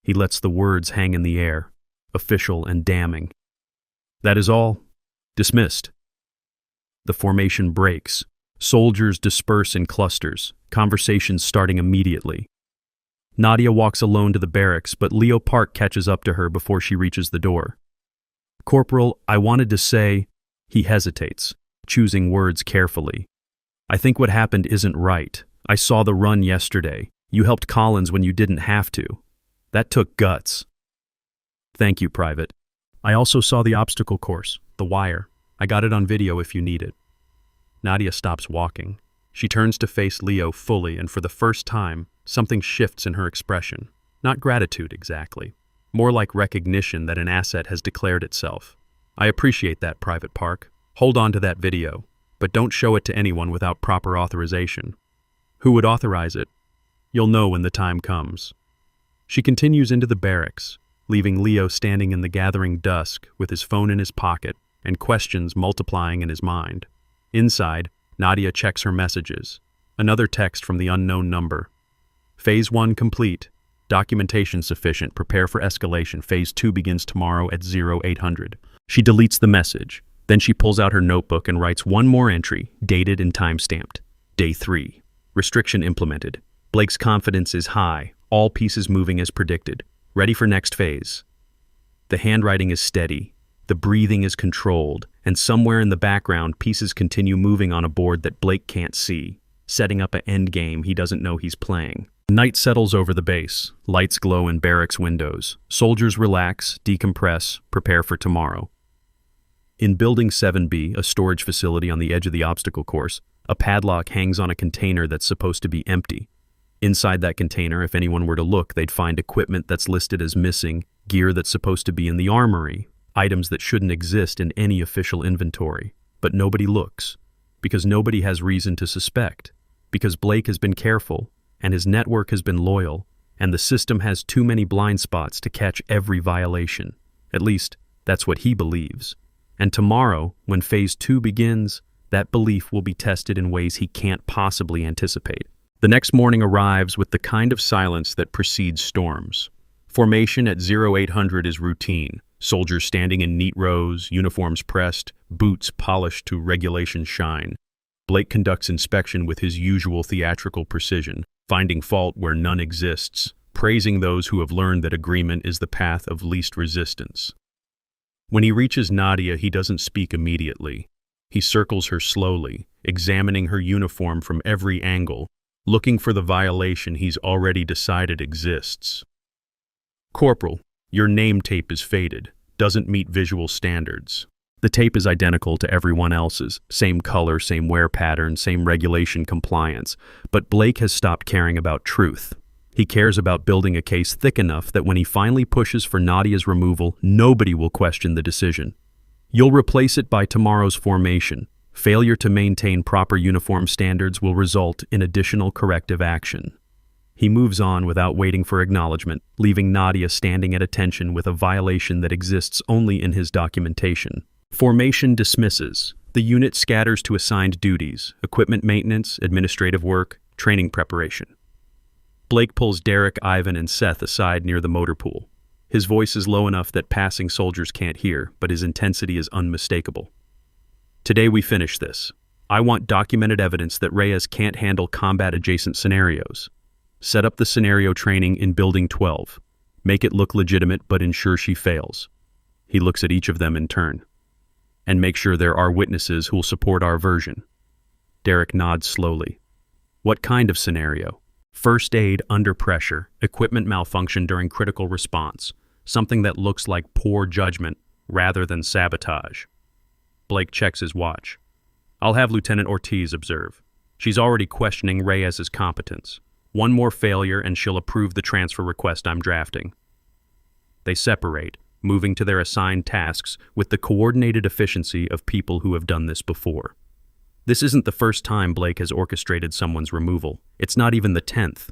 He lets the words hang in the air. official, and damning. That is all. Dismissed. The formation breaks. Soldiers disperse in clusters, conversations starting immediately. Nadia walks alone to the barracks, but Leo Park catches up to her before she reaches the door. "Corporal, I wanted to say..." He hesitates, choosing words carefully. "I think what happened isn't right. I saw the run yesterday. You helped Collins when you didn't have to. That took guts." "Thank you, Private. I also saw the obstacle course, the wire. I got it on video if you need it." Nadia stops walking. She turns to face Leo fully, and for the first time, something shifts in her expression. Not gratitude exactly. More like recognition that an asset has declared itself. "I appreciate that, Private Park. Hold on to that video, but don't show it to anyone without proper authorization." "Who would authorize it?" "You'll know when the time comes." She continues into the barracks, leaving Leo standing in the gathering dusk with his phone in his pocket and questions multiplying in his mind. Inside, Nadia checks her messages. Another text from the unknown number. "Phase 1 complete. Documentation sufficient. Prepare for escalation. Phase 2 begins tomorrow at 0800. She deletes the message. Then she pulls out her notebook and writes one more entry, dated and time-stamped. Day 3. Restriction implemented. Blake's confidence is high, all pieces moving as predicted. Ready for next phase. The handwriting is steady, the breathing is controlled, and somewhere in the background pieces continue moving on a board that Blake can't see, setting up an endgame he doesn't know he's playing. Night settles over the base. Lights glow in barracks windows. Soldiers relax, decompress, prepare for tomorrow. In Building 7B, a storage facility on the edge of the obstacle course, a padlock hangs on a container that's supposed to be empty. Inside that container, if anyone were to look, they'd find equipment that's listed as missing, gear that's supposed to be in the armory, items that shouldn't exist in any official inventory. But nobody looks, because nobody has reason to suspect, because Blake has been careful, and his network has been loyal, and the system has too many blind spots to catch every violation. At least, that's what he believes. And tomorrow, when Phase 2 begins, that belief will be tested in ways he can't possibly anticipate. The next morning arrives with the kind of silence that precedes storms. Formation at 0800 is routine. Soldiers standing in neat rows, uniforms pressed, boots polished to regulation shine. Blake conducts inspection with his usual theatrical precision, finding fault where none exists, praising those who have learned that agreement is the path of least resistance. When he reaches Nadia, he doesn't speak immediately. He circles her slowly, examining her uniform from every angle, looking for the violation he's already decided exists. "Corporal, your name tape is faded, doesn't meet visual standards." The tape is identical to everyone else's, same color, same wear pattern, same regulation compliance, but Blake has stopped caring about truth. He cares about building a case thick enough that when he finally pushes for Nadia's removal, nobody will question the decision. "You'll replace it by tomorrow's formation. Failure to maintain proper uniform standards will result in additional corrective action." He moves on without waiting for acknowledgement, leaving Nadia standing at attention with a violation that exists only in his documentation. Formation dismisses. The unit scatters to assigned duties: equipment maintenance, administrative work, training preparation. Blake pulls Derek, Ivan, and Seth aside near the motor pool. His voice is low enough that passing soldiers can't hear, but his intensity is unmistakable. "Today we finish this. I want documented evidence that Reyes can't handle combat-adjacent scenarios. Set up the scenario training in Building 12. Make it look legitimate, but ensure she fails." He looks at each of them in turn. "And make sure there are witnesses who'll support our version." Derek nods slowly. "What kind of scenario?" "First aid under pressure, equipment malfunction during critical response, something that looks like poor judgment rather than sabotage." Blake checks his watch. "I'll have Lieutenant Ortiz observe. She's already questioning Reyes's competence. One more failure and she'll approve the transfer request I'm drafting." They separate, moving to their assigned tasks with the coordinated efficiency of people who have done this before. This isn't the first time Blake has orchestrated someone's removal. It's not even the 10th.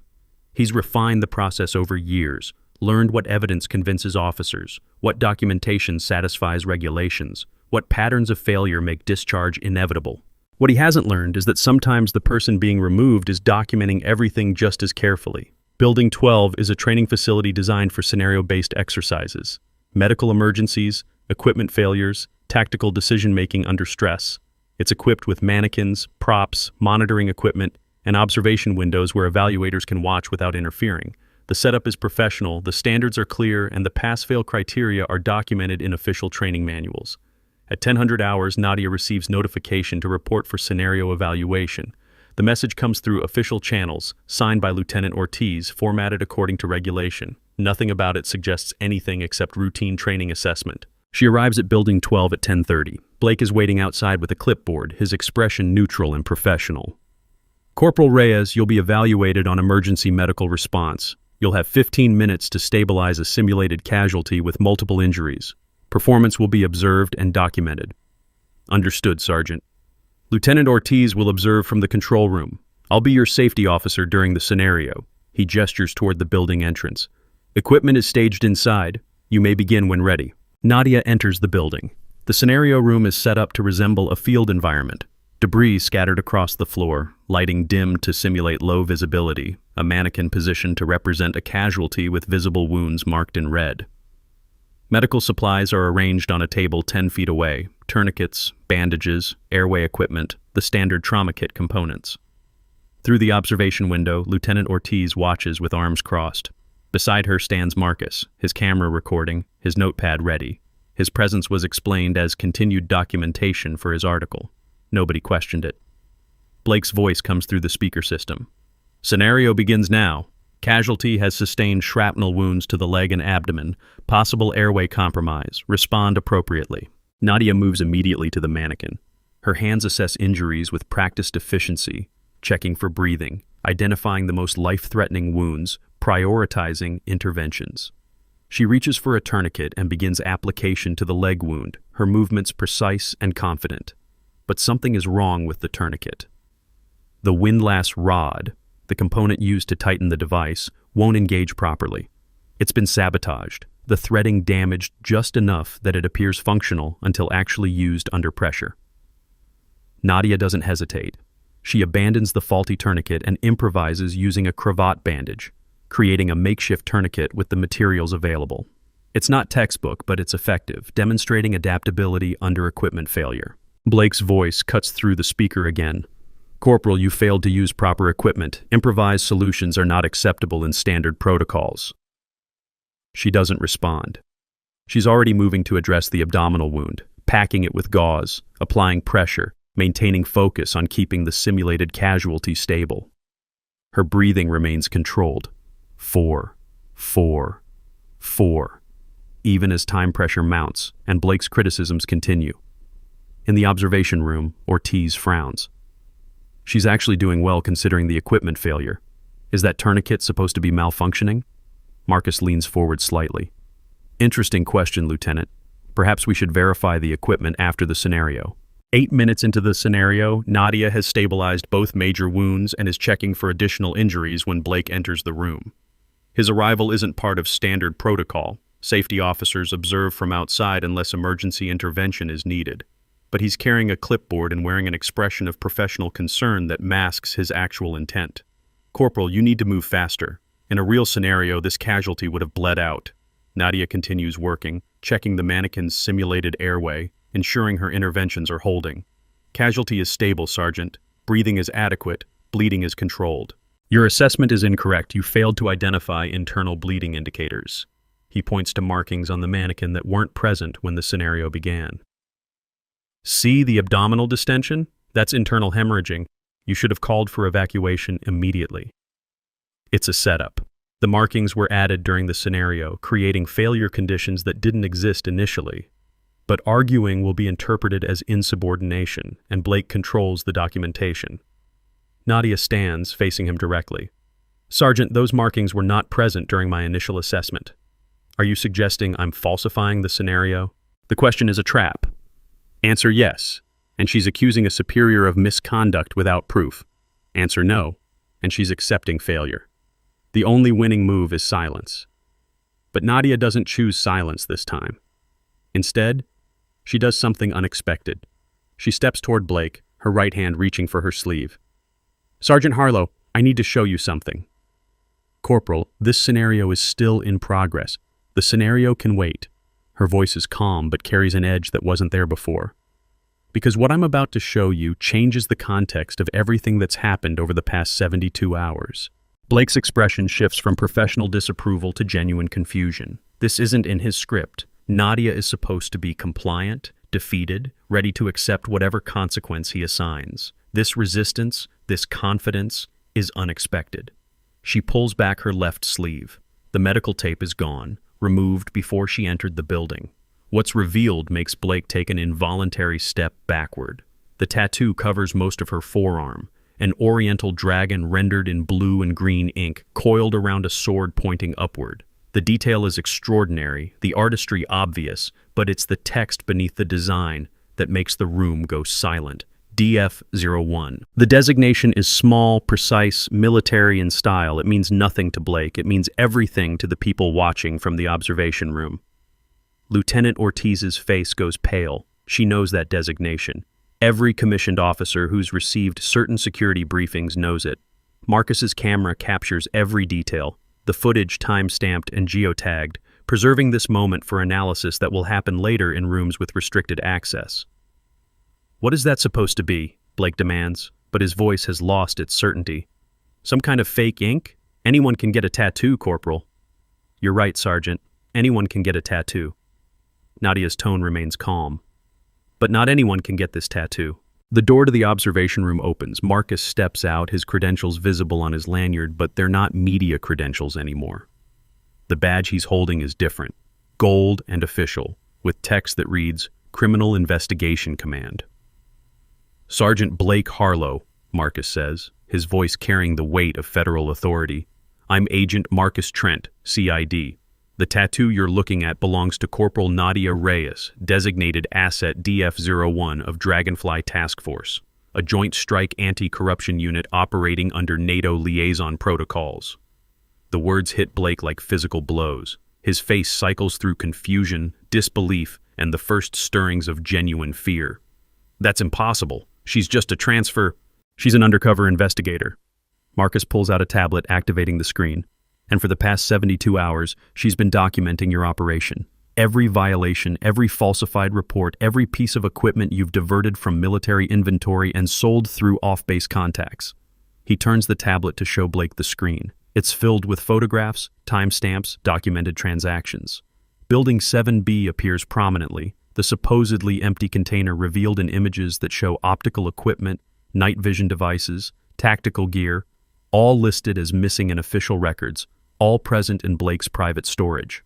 He's refined the process over years, learned what evidence convinces officers, what documentation satisfies regulations, what patterns of failure make discharge inevitable. What he hasn't learned is that sometimes the person being removed is documenting everything just as carefully. Building 12 is a training facility designed for scenario-based exercises. medical emergencies, equipment failures, tactical decision-making under stress. It's equipped with mannequins, props, monitoring equipment, and observation windows where evaluators can watch without interfering. The setup is professional, the standards are clear, and the pass-fail criteria are documented in official training manuals. At 1000 hours, Nadia receives notification to report for scenario evaluation. The message comes through official channels, signed by Lieutenant Ortiz, formatted according to regulation. Nothing about it suggests anything except routine training assessment. She arrives at Building 12 at 10:30. Blake is waiting outside with a clipboard, his expression neutral and professional. Corporal Reyes, you'll be evaluated on emergency medical response. You'll have 15 minutes to stabilize a simulated casualty with multiple injuries. Performance will be observed and documented. Understood, Sergeant. Lieutenant Ortiz will observe from the control room. I'll be your safety officer during the scenario. He gestures toward the building entrance. Equipment is staged inside. You may begin when ready. Nadia enters the building. The scenario room is set up to resemble a field environment. Debris scattered across the floor, lighting dimmed to simulate low visibility, a mannequin positioned to represent a casualty with visible wounds marked in red. Medical supplies are arranged on a table 10 feet away, tourniquets, bandages, airway equipment, the standard trauma kit components. Through the observation window, Lieutenant Ortiz watches with arms crossed. Beside her stands Marcus, his camera recording, his notepad ready. His presence was explained as continued documentation for his article. Nobody questioned it. Blake's voice comes through the speaker system. Scenario begins now. Casualty has sustained shrapnel wounds to the leg and abdomen, possible airway compromise. Respond appropriately. Nadia moves immediately to the mannequin. Her hands assess injuries with practiced efficiency, checking for breathing, identifying the most life-threatening wounds, prioritizing interventions. She reaches for a tourniquet and begins application to the leg wound, her movements precise and confident. But something is wrong with the tourniquet. The windlass rod, the component used to tighten the device, won't engage properly. It's been sabotaged, the threading damaged just enough that it appears functional until actually used under pressure. Nadia doesn't hesitate. She abandons the faulty tourniquet and improvises using a cravat bandage, creating a makeshift tourniquet with the materials available. It's not textbook, but it's effective, demonstrating adaptability under equipment failure. Blake's voice cuts through the speaker again. Corporal, you failed to use proper equipment. Improvised solutions are not acceptable in standard protocols. She doesn't respond. She's already moving to address the abdominal wound, packing it with gauze, applying pressure, maintaining focus on keeping the simulated casualty stable. Her breathing remains controlled. 4, 4, 4, even as time pressure mounts and Blake's criticisms continue. In the observation room, Ortiz frowns. She's actually doing well considering the equipment failure. Is that tourniquet supposed to be malfunctioning? Marcus leans forward slightly. Interesting question, Lieutenant. Perhaps we should verify the equipment after the scenario. 8 minutes into the scenario, Nadia has stabilized both major wounds and is checking for additional injuries when Blake enters the room. His arrival isn't part of standard protocol. Safety officers observe from outside unless emergency intervention is needed. But he's carrying a clipboard and wearing an expression of professional concern that masks his actual intent. Corporal, you need to move faster. In a real scenario, this casualty would have bled out. Nadia continues working, checking the mannequin's simulated airway, ensuring her interventions are holding. Casualty is stable, Sergeant. Breathing is adequate. Bleeding is controlled. Your assessment is incorrect. You failed to identify internal bleeding indicators. He points to markings on the mannequin that weren't present when the scenario began. See the abdominal distension? That's internal hemorrhaging. You should have called for evacuation immediately. It's a setup. The markings were added during the scenario, creating failure conditions that didn't exist initially. But arguing will be interpreted as insubordination, and Blake controls the documentation. Nadia stands, facing him directly. Sergeant, those markings were not present during my initial assessment. Are you suggesting I'm falsifying the scenario? The question is a trap. Answer yes, and she's accusing a superior of misconduct without proof. Answer no, and she's accepting failure. The only winning move is silence. But Nadia doesn't choose silence this time. Instead, she does something unexpected. She steps toward Blake, her right hand reaching for her sleeve. Sergeant Harlow, I need to show you something. Corporal, this scenario is still in progress. The scenario can wait. Her voice is calm but carries an edge that wasn't there before. Because what I'm about to show you changes the context of everything that's happened over the past 72 hours. Blake's expression shifts from professional disapproval to genuine confusion. This isn't in his script. Nadia is supposed to be compliant, defeated, ready to accept whatever consequence he assigns. This resistance, this confidence, is unexpected. She pulls back her left sleeve. The medical tape is gone, removed before she entered the building. What's revealed makes Blake take an involuntary step backward. The tattoo covers most of her forearm, an oriental dragon rendered in blue and green ink, coiled around a sword pointing upward. The detail is extraordinary, the artistry obvious, but it's the text beneath the design that makes the room go silent. DF-01. The designation is small, precise, military in style. It means nothing to Blake. It means everything to the people watching from the observation room. Lieutenant Ortiz's face goes pale. She knows that designation. Every commissioned officer who's received certain security briefings knows it. Marcus's camera captures every detail, the footage time-stamped and geotagged, preserving this moment for analysis that will happen later in rooms with restricted access. "What is that supposed to be?" Blake demands, but his voice has lost its certainty. "Some kind of fake ink? Anyone can get a tattoo, Corporal." "You're right, Sergeant. Anyone can get a tattoo." Nadia's tone remains calm. "But not anyone can get this tattoo." The door to the observation room opens. Marcus steps out, his credentials visible on his lanyard, but they're not media credentials anymore. The badge he's holding is different, gold and official, with text that reads, "Criminal Investigation Command." "Sergeant Blake Harlow," Marcus says, his voice carrying the weight of federal authority. "I'm Agent Marcus Trent, CID. The tattoo you're looking at belongs to Corporal Nadia Reyes, designated Asset DF-01 of Dragonfly Task Force, a joint strike anti-corruption unit operating under NATO liaison protocols." The words hit Blake like physical blows. His face cycles through confusion, disbelief, and the first stirrings of genuine fear. "That's impossible. She's just a transfer." "She's an undercover investigator." Marcus pulls out a tablet, activating the screen. "And for the past 72 hours, she's been documenting your operation. Every violation, every falsified report, every piece of equipment you've diverted from military inventory and sold through off-base contacts." He turns the tablet to show Blake the screen. It's filled with photographs, timestamps, documented transactions. Building 7B appears prominently, the supposedly empty container revealed in images that show optical equipment, night vision devices, tactical gear, all listed as missing in official records, all present in Blake's private storage.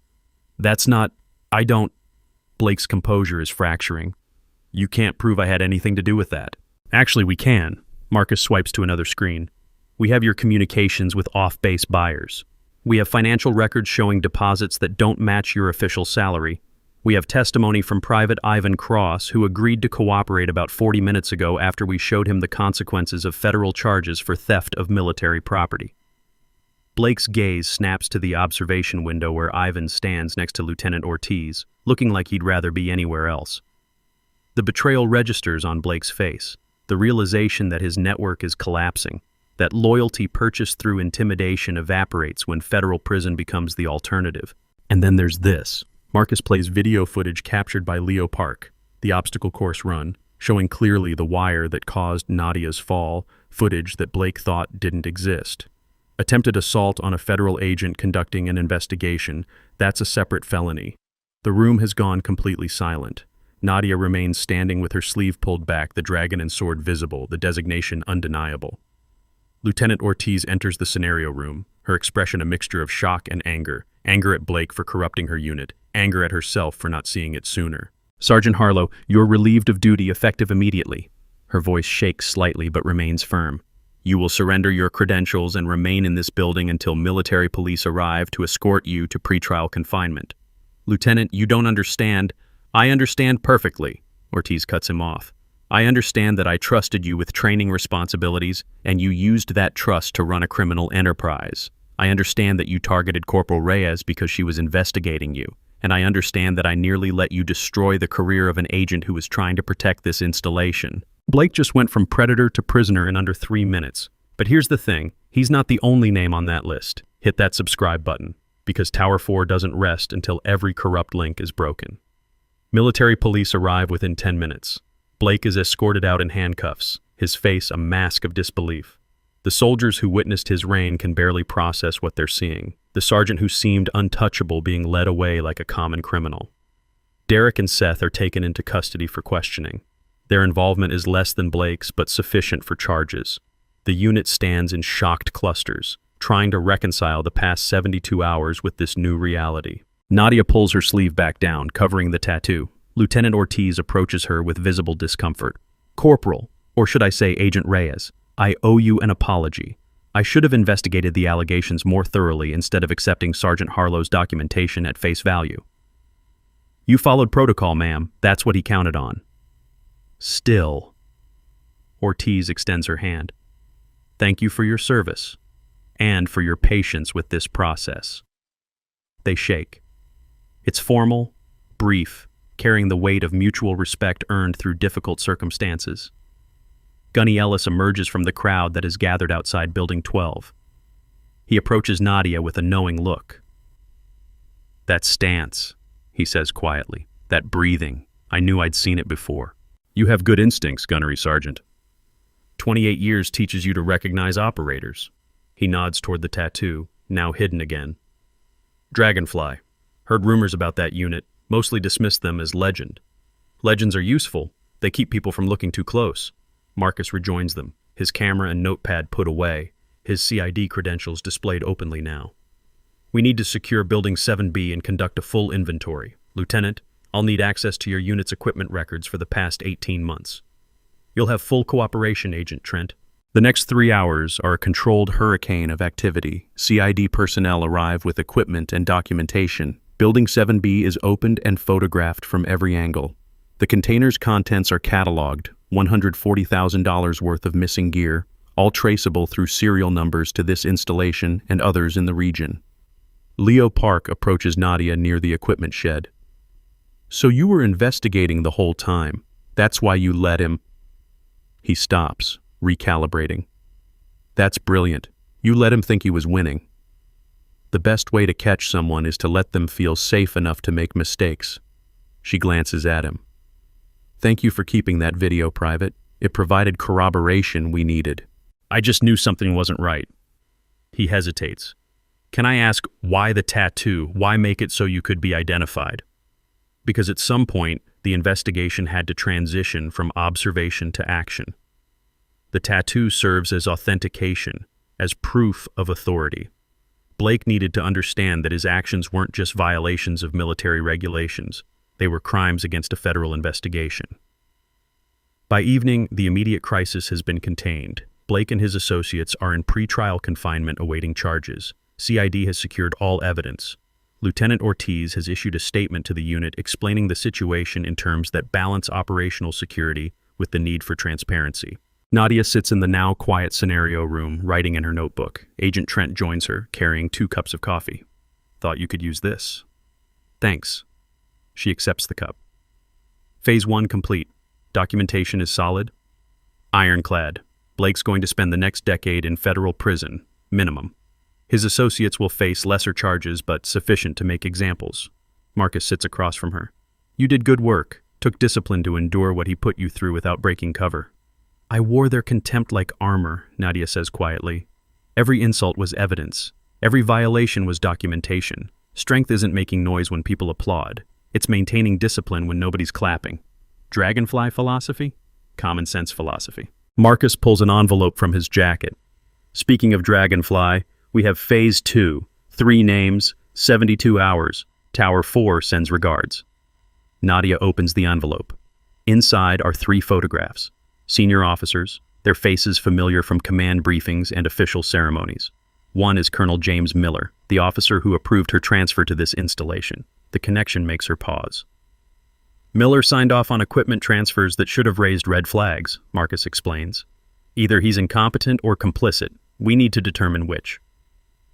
"That's not... Blake's composure is fracturing. "You can't prove I had anything to do with that." "Actually, we can." Marcus swipes to another screen. "We have your communications with off-base buyers. We have financial records showing deposits that don't match your official salary. We have testimony from Private Ivan Cross, who agreed to cooperate about 40 minutes ago after we showed him the consequences of federal charges for theft of military property." Blake's gaze snaps to the observation window where Ivan stands next to Lieutenant Ortiz, looking like he'd rather be anywhere else. The betrayal registers on Blake's face, the realization that his network is collapsing, that loyalty purchased through intimidation evaporates when federal prison becomes the alternative. And then there's this. Marcus plays video footage captured by Leo Park, the obstacle course run, showing clearly the wire that caused Nadia's fall, footage that Blake thought didn't exist. Attempted assault on a federal agent conducting an investigation, that's a separate felony. The room has gone completely silent. Nadia remains standing with her sleeve pulled back, the dragon and sword visible, the designation undeniable. Lieutenant Ortiz enters the scenario room, her expression a mixture of shock and anger. Anger at Blake for corrupting her unit, anger at herself for not seeing it sooner. "Sergeant Harlow, you're relieved of duty effective immediately." Her voice shakes slightly but remains firm. "You will surrender your credentials and remain in this building until military police arrive to escort you to pretrial confinement." "Lieutenant, you don't understand." "I understand perfectly," Ortiz cuts him off. "I understand that I trusted you with training responsibilities, and you used that trust to run a criminal enterprise. I understand that you targeted Corporal Reyes because she was investigating you, and I understand that I nearly let you destroy the career of an agent who was trying to protect this installation." Blake just went from predator to prisoner in under 3 minutes. But here's the thing, he's not the only name on that list. Hit that subscribe button, because Tower 4 doesn't rest until every corrupt link is broken. Military police arrive within 10 minutes. Blake is escorted out in handcuffs, his face a mask of disbelief. The soldiers who witnessed his reign can barely process what they're seeing, the sergeant who seemed untouchable being led away like a common criminal. Derek and Seth are taken into custody for questioning. Their involvement is less than Blake's, but sufficient for charges. The unit stands in shocked clusters, trying to reconcile the past 72 hours with this new reality. Nadia pulls her sleeve back down, covering the tattoo. Lieutenant Ortiz approaches her with visible discomfort. "Corporal, or should I say Agent Reyes, I owe you an apology. I should have investigated the allegations more thoroughly instead of accepting Sergeant Harlow's documentation at face value." "You followed protocol, ma'am. That's what he counted on." "Still." Ortiz extends her hand. "Thank you for your service, and for your patience with this process." They shake. It's formal, brief, carrying the weight of mutual respect earned through difficult circumstances. Gunny Ellis emerges from the crowd that is gathered outside Building 12. He approaches Nadia with a knowing look. "That stance," he says quietly. "That breathing. I knew I'd seen it before." "You have good instincts, Gunnery Sergeant. 28 years teaches you to recognize operators." He nods toward the tattoo, now hidden again. "Dragonfly. Heard rumors about that unit, mostly dismissed them as legend. Legends are useful. They keep people from looking too close." Marcus rejoins them, his camera and notepad put away, his CID credentials displayed openly now. "We need to secure Building 7B and conduct a full inventory. Lieutenant, I'll need access to your unit's equipment records for the past 18 months. You'll have full cooperation, Agent Trent." The next 3 hours are a controlled hurricane of activity. CID personnel arrive with equipment and documentation. Building 7B is opened and photographed from every angle. The container's contents are cataloged, $140,000 worth of missing gear, all traceable through serial numbers to this installation and others in the region. Leo Park approaches Nadia near the equipment shed. "So you were investigating the whole time. That's why you let him—" He stops, recalibrating. "That's brilliant. You let him think he was winning. The best way to catch someone is to let them feel safe enough to make mistakes." She glances at him. "Thank you for keeping that video private. It provided corroboration we needed." "I just knew something wasn't right." He hesitates. "Can I ask, why the tattoo? Why make it so you could be identified?" "Because at some point, the investigation had to transition from observation to action. The tattoo serves as authentication, as proof of authority. Blake needed to understand that his actions weren't just violations of military regulations. They were crimes against a federal investigation." By evening, the immediate crisis has been contained. Blake and his associates are in pre-trial confinement awaiting charges. CID has secured all evidence. Lieutenant Ortiz has issued a statement to the unit explaining the situation in terms that balance operational security with the need for transparency. Nadia sits in the now quiet scenario room, writing in her notebook. Agent Trent joins her, carrying 2 cups of coffee. "Thought you could use this." "Thanks." She accepts the cup. Phase 1 complete. Documentation is solid. Ironclad. Blake's going to spend the next decade in federal prison, minimum. His associates will face lesser charges, but sufficient to make examples. Marcus sits across from her. "You did good work. Took discipline to endure what he put you through without breaking cover." "I wore their contempt like armor," Nadia says quietly. "Every insult was evidence. Every violation was documentation. Strength isn't making noise when people applaud. It's maintaining discipline when nobody's clapping. Dragonfly philosophy? Common sense philosophy." Marcus pulls an envelope from his jacket. "Speaking of Dragonfly, we have Phase 2, 3 names, 72 hours. Tower 4 sends regards." Nadia opens the envelope. Inside are 3 photographs. Senior officers, their faces familiar from command briefings and official ceremonies. One is Colonel James Miller, the officer who approved her transfer to this installation. The connection makes her pause. "Miller signed off on equipment transfers that should have raised red flags," Marcus explains. "Either he's incompetent or complicit. We need to determine which."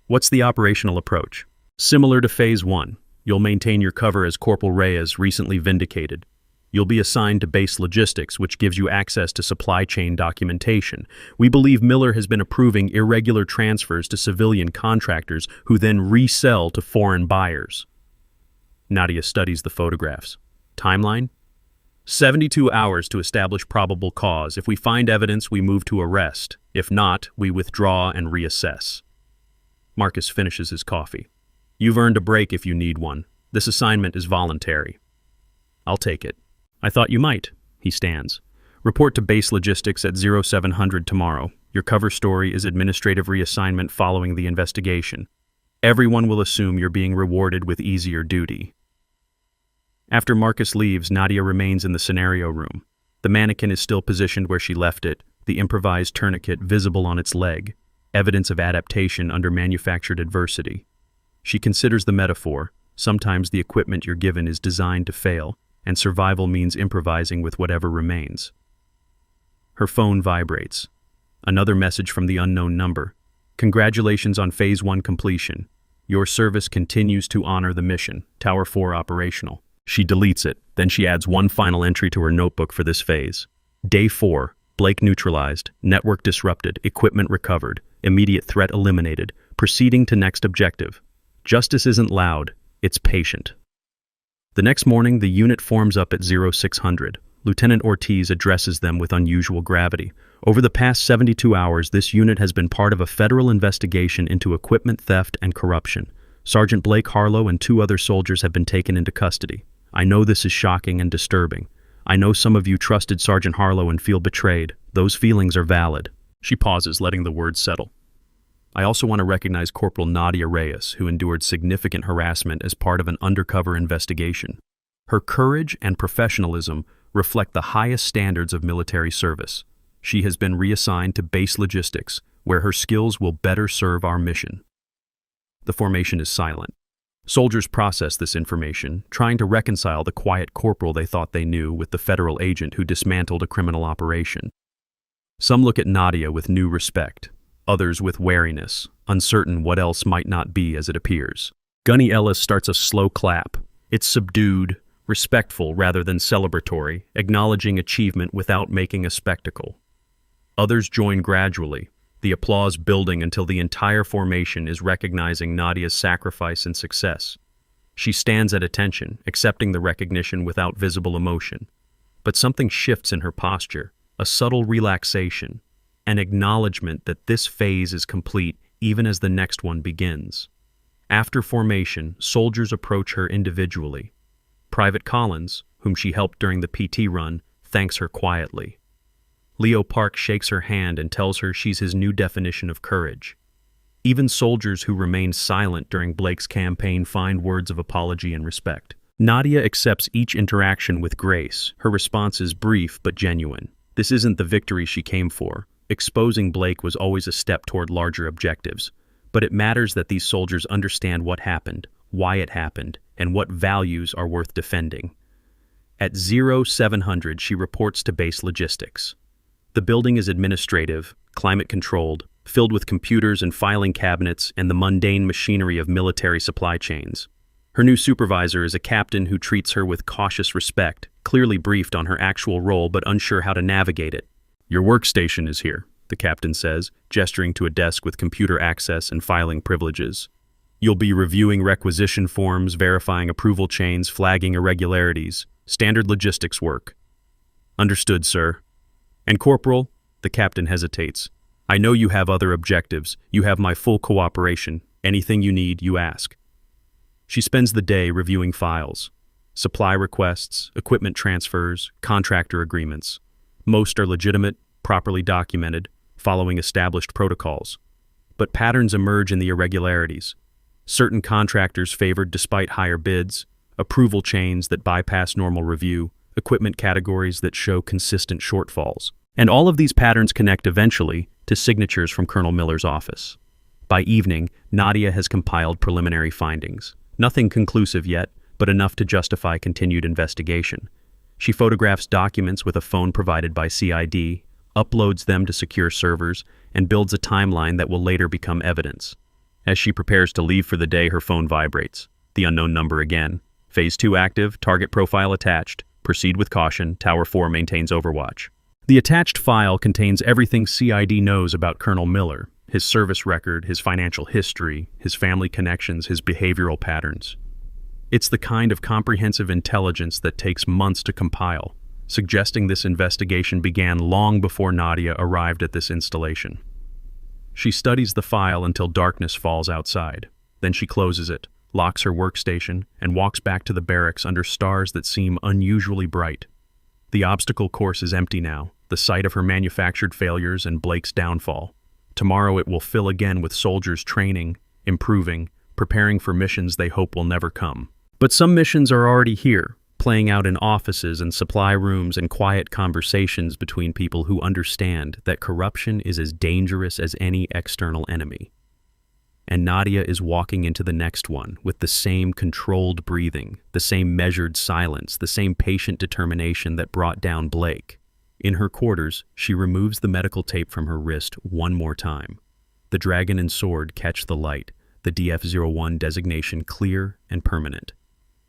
"What's the operational approach?" "Similar to Phase 1. You'll maintain your cover as Corporal Reyes recently vindicated. You'll be assigned to Base Logistics, which gives you access to supply chain documentation. We believe Miller has been approving irregular transfers to civilian contractors who then resell to foreign buyers. Nadia studies the photographs. Timeline? 72 hours to establish probable cause. If we find evidence, we move to arrest. If not, we withdraw and reassess. Marcus finishes his coffee. You've earned a break if you need one. This assignment is voluntary. I'll take it. I thought you might. He stands. Report to Base Logistics at 0700 tomorrow. Your cover story is administrative reassignment following the investigation. Everyone will assume you're being rewarded with easier duty. After Marcus leaves, Nadia remains in the scenario room. The mannequin is still positioned where she left it, the improvised tourniquet visible on its leg, evidence of adaptation under manufactured adversity. She considers the metaphor. Sometimes the equipment you're given is designed to fail, and survival means improvising with whatever remains. Her phone vibrates. Another message from the unknown number. Congratulations on Phase 1 completion. Your service continues to honor the mission. Tower 4 operational. She deletes it, then she adds one final entry to her notebook for this phase. Day 4, Blake neutralized, network disrupted, equipment recovered, immediate threat eliminated, proceeding to next objective. Justice isn't loud, it's patient. The next morning, the unit forms up at 0600. Lieutenant Ortiz addresses them with unusual gravity. Over the past 72 hours, this unit has been part of a federal investigation into equipment theft and corruption. Sergeant Blake Harlow and 2 other soldiers have been taken into custody. I know this is shocking and disturbing. I know some of you trusted Sergeant Harlow and feel betrayed. Those feelings are valid. She pauses, letting the words settle. I also want to recognize Corporal Nadia Reyes, who endured significant harassment as part of an undercover investigation. Her courage and professionalism reflect the highest standards of military service. She has been reassigned to Base Logistics, where her skills will better serve our mission. The formation is silent. Soldiers process this information, trying to reconcile the quiet corporal they thought they knew with the federal agent who dismantled a criminal operation. Some look at Nadia with new respect, others with wariness, uncertain what else might not be as it appears. Gunny Ellis starts a slow clap. It's subdued, respectful rather than celebratory, acknowledging achievement without making a spectacle. Others join gradually, the applause building until the entire formation is recognizing Nadia's sacrifice and success. She stands at attention, accepting the recognition without visible emotion. But something shifts in her posture, a subtle relaxation, an acknowledgement that this phase is complete even as the next one begins. After formation, soldiers approach her individually. Private Collins, whom she helped during the PT run, thanks her quietly. Leo Park shakes her hand and tells her she's his new definition of courage. Even soldiers who remained silent during Blake's campaign find words of apology and respect. Nadia accepts each interaction with grace. Her response is brief but genuine. This isn't the victory she came for. Exposing Blake was always a step toward larger objectives. But it matters that these soldiers understand what happened, why it happened, and what values are worth defending. At 0700, she reports to Base Logistics. The building is administrative, climate-controlled, filled with computers and filing cabinets and the mundane machinery of military supply chains. Her new supervisor is a captain who treats her with cautious respect, clearly briefed on her actual role but unsure how to navigate it. Your workstation is here, the captain says, gesturing to a desk with computer access and filing privileges. You'll be reviewing requisition forms, verifying approval chains, flagging irregularities, standard logistics work. Understood, sir. And Corporal, the captain hesitates. I know you have other objectives. You have my full cooperation. Anything you need, you ask. She spends the day reviewing files. Supply requests, equipment transfers, contractor agreements. Most are legitimate, properly documented, following established protocols. But patterns emerge in the irregularities. Certain contractors favored despite higher bids, approval chains that bypass normal review, equipment categories that show consistent shortfalls. And all of these patterns connect eventually to signatures from Colonel Miller's office. By evening, Nadia has compiled preliminary findings. Nothing conclusive yet, but enough to justify continued investigation. She photographs documents with a phone provided by CID, uploads them to secure servers, and builds a timeline that will later become evidence. As she prepares to leave for the day, her phone vibrates. The unknown number again. Phase 2 active, target profile attached. Proceed with caution. Tower 4 maintains overwatch. The attached file contains everything CID knows about Colonel Miller, his service record, his financial history, his family connections, his behavioral patterns. It's the kind of comprehensive intelligence that takes months to compile, suggesting this investigation began long before Nadia arrived at this installation. She studies the file until darkness falls outside. Then she closes it, locks her workstation, and walks back to the barracks under stars that seem unusually bright. The obstacle course is empty now, the site of her manufactured failures and Blake's downfall. Tomorrow it will fill again with soldiers training, improving, preparing for missions they hope will never come. But some missions are already here, playing out in offices and supply rooms and quiet conversations between people who understand that corruption is as dangerous as any external enemy. And Nadia is walking into the next one with the same controlled breathing, the same measured silence, the same patient determination that brought down Blake. In her quarters, she removes the medical tape from her wrist one more time. The dragon and sword catch the light, the DF-01 designation clear and permanent.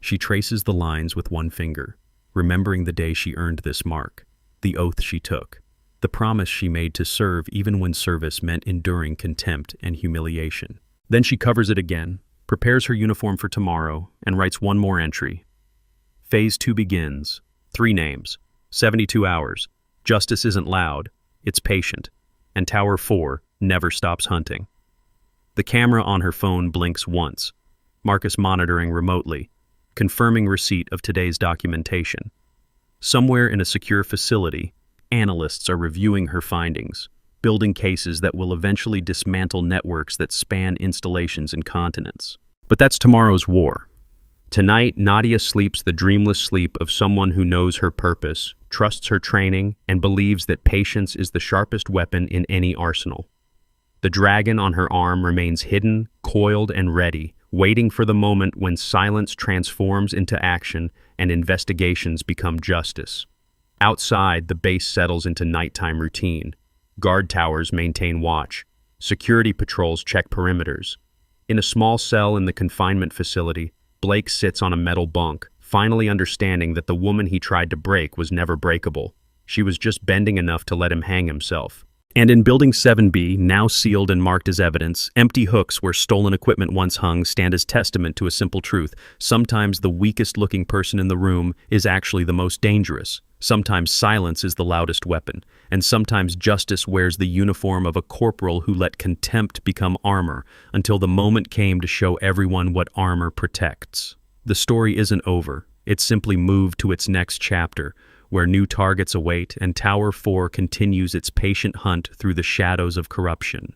She traces the lines with one finger, remembering the day she earned this mark, the oath she took, the promise she made to serve even when service meant enduring contempt and humiliation. Then she covers it again, prepares her uniform for tomorrow, and writes one more entry. Phase 2 begins. 3 names. 72 hours. Justice isn't loud, it's patient. And Tower 4 never stops hunting. The camera on her phone blinks once, Marcus monitoring remotely, confirming receipt of today's documentation. Somewhere in a secure facility, analysts are reviewing her findings, building cases that will eventually dismantle networks that span installations and continents. But that's tomorrow's war. Tonight, Nadia sleeps the dreamless sleep of someone who knows her purpose, trusts her training, and believes that patience is the sharpest weapon in any arsenal. The dragon on her arm remains hidden, coiled, and ready, waiting for the moment when silence transforms into action and investigations become justice. Outside, the base settles into nighttime routine. Guard towers maintain watch. Security patrols check perimeters. In a small cell in the confinement facility, Blake sits on a metal bunk, finally understanding that the woman he tried to break was never breakable. She was just bending enough to let him hang himself. And in Building 7B, now sealed and marked as evidence, empty hooks where stolen equipment once hung stand as testament to a simple truth. Sometimes the weakest-looking person in the room is actually the most dangerous. Sometimes silence is the loudest weapon. And sometimes justice wears the uniform of a corporal who let contempt become armor, until the moment came to show everyone what armor protects. The story isn't over. It's simply moved to its next chapter, where new targets await and Tower 4 continues its patient hunt through the shadows of corruption.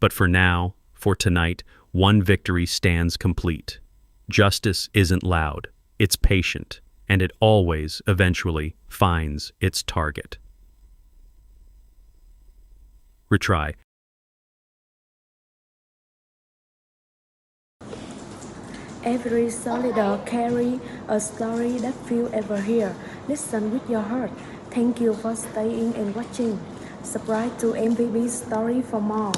But for now, for tonight, one victory stands complete. Justice isn't loud, it's patient, and it always, eventually, finds its target. Retry. Every soldier carries a story that few ever hear. Listen with your heart. Thank you for staying and watching. Subscribe to MVB Story for more.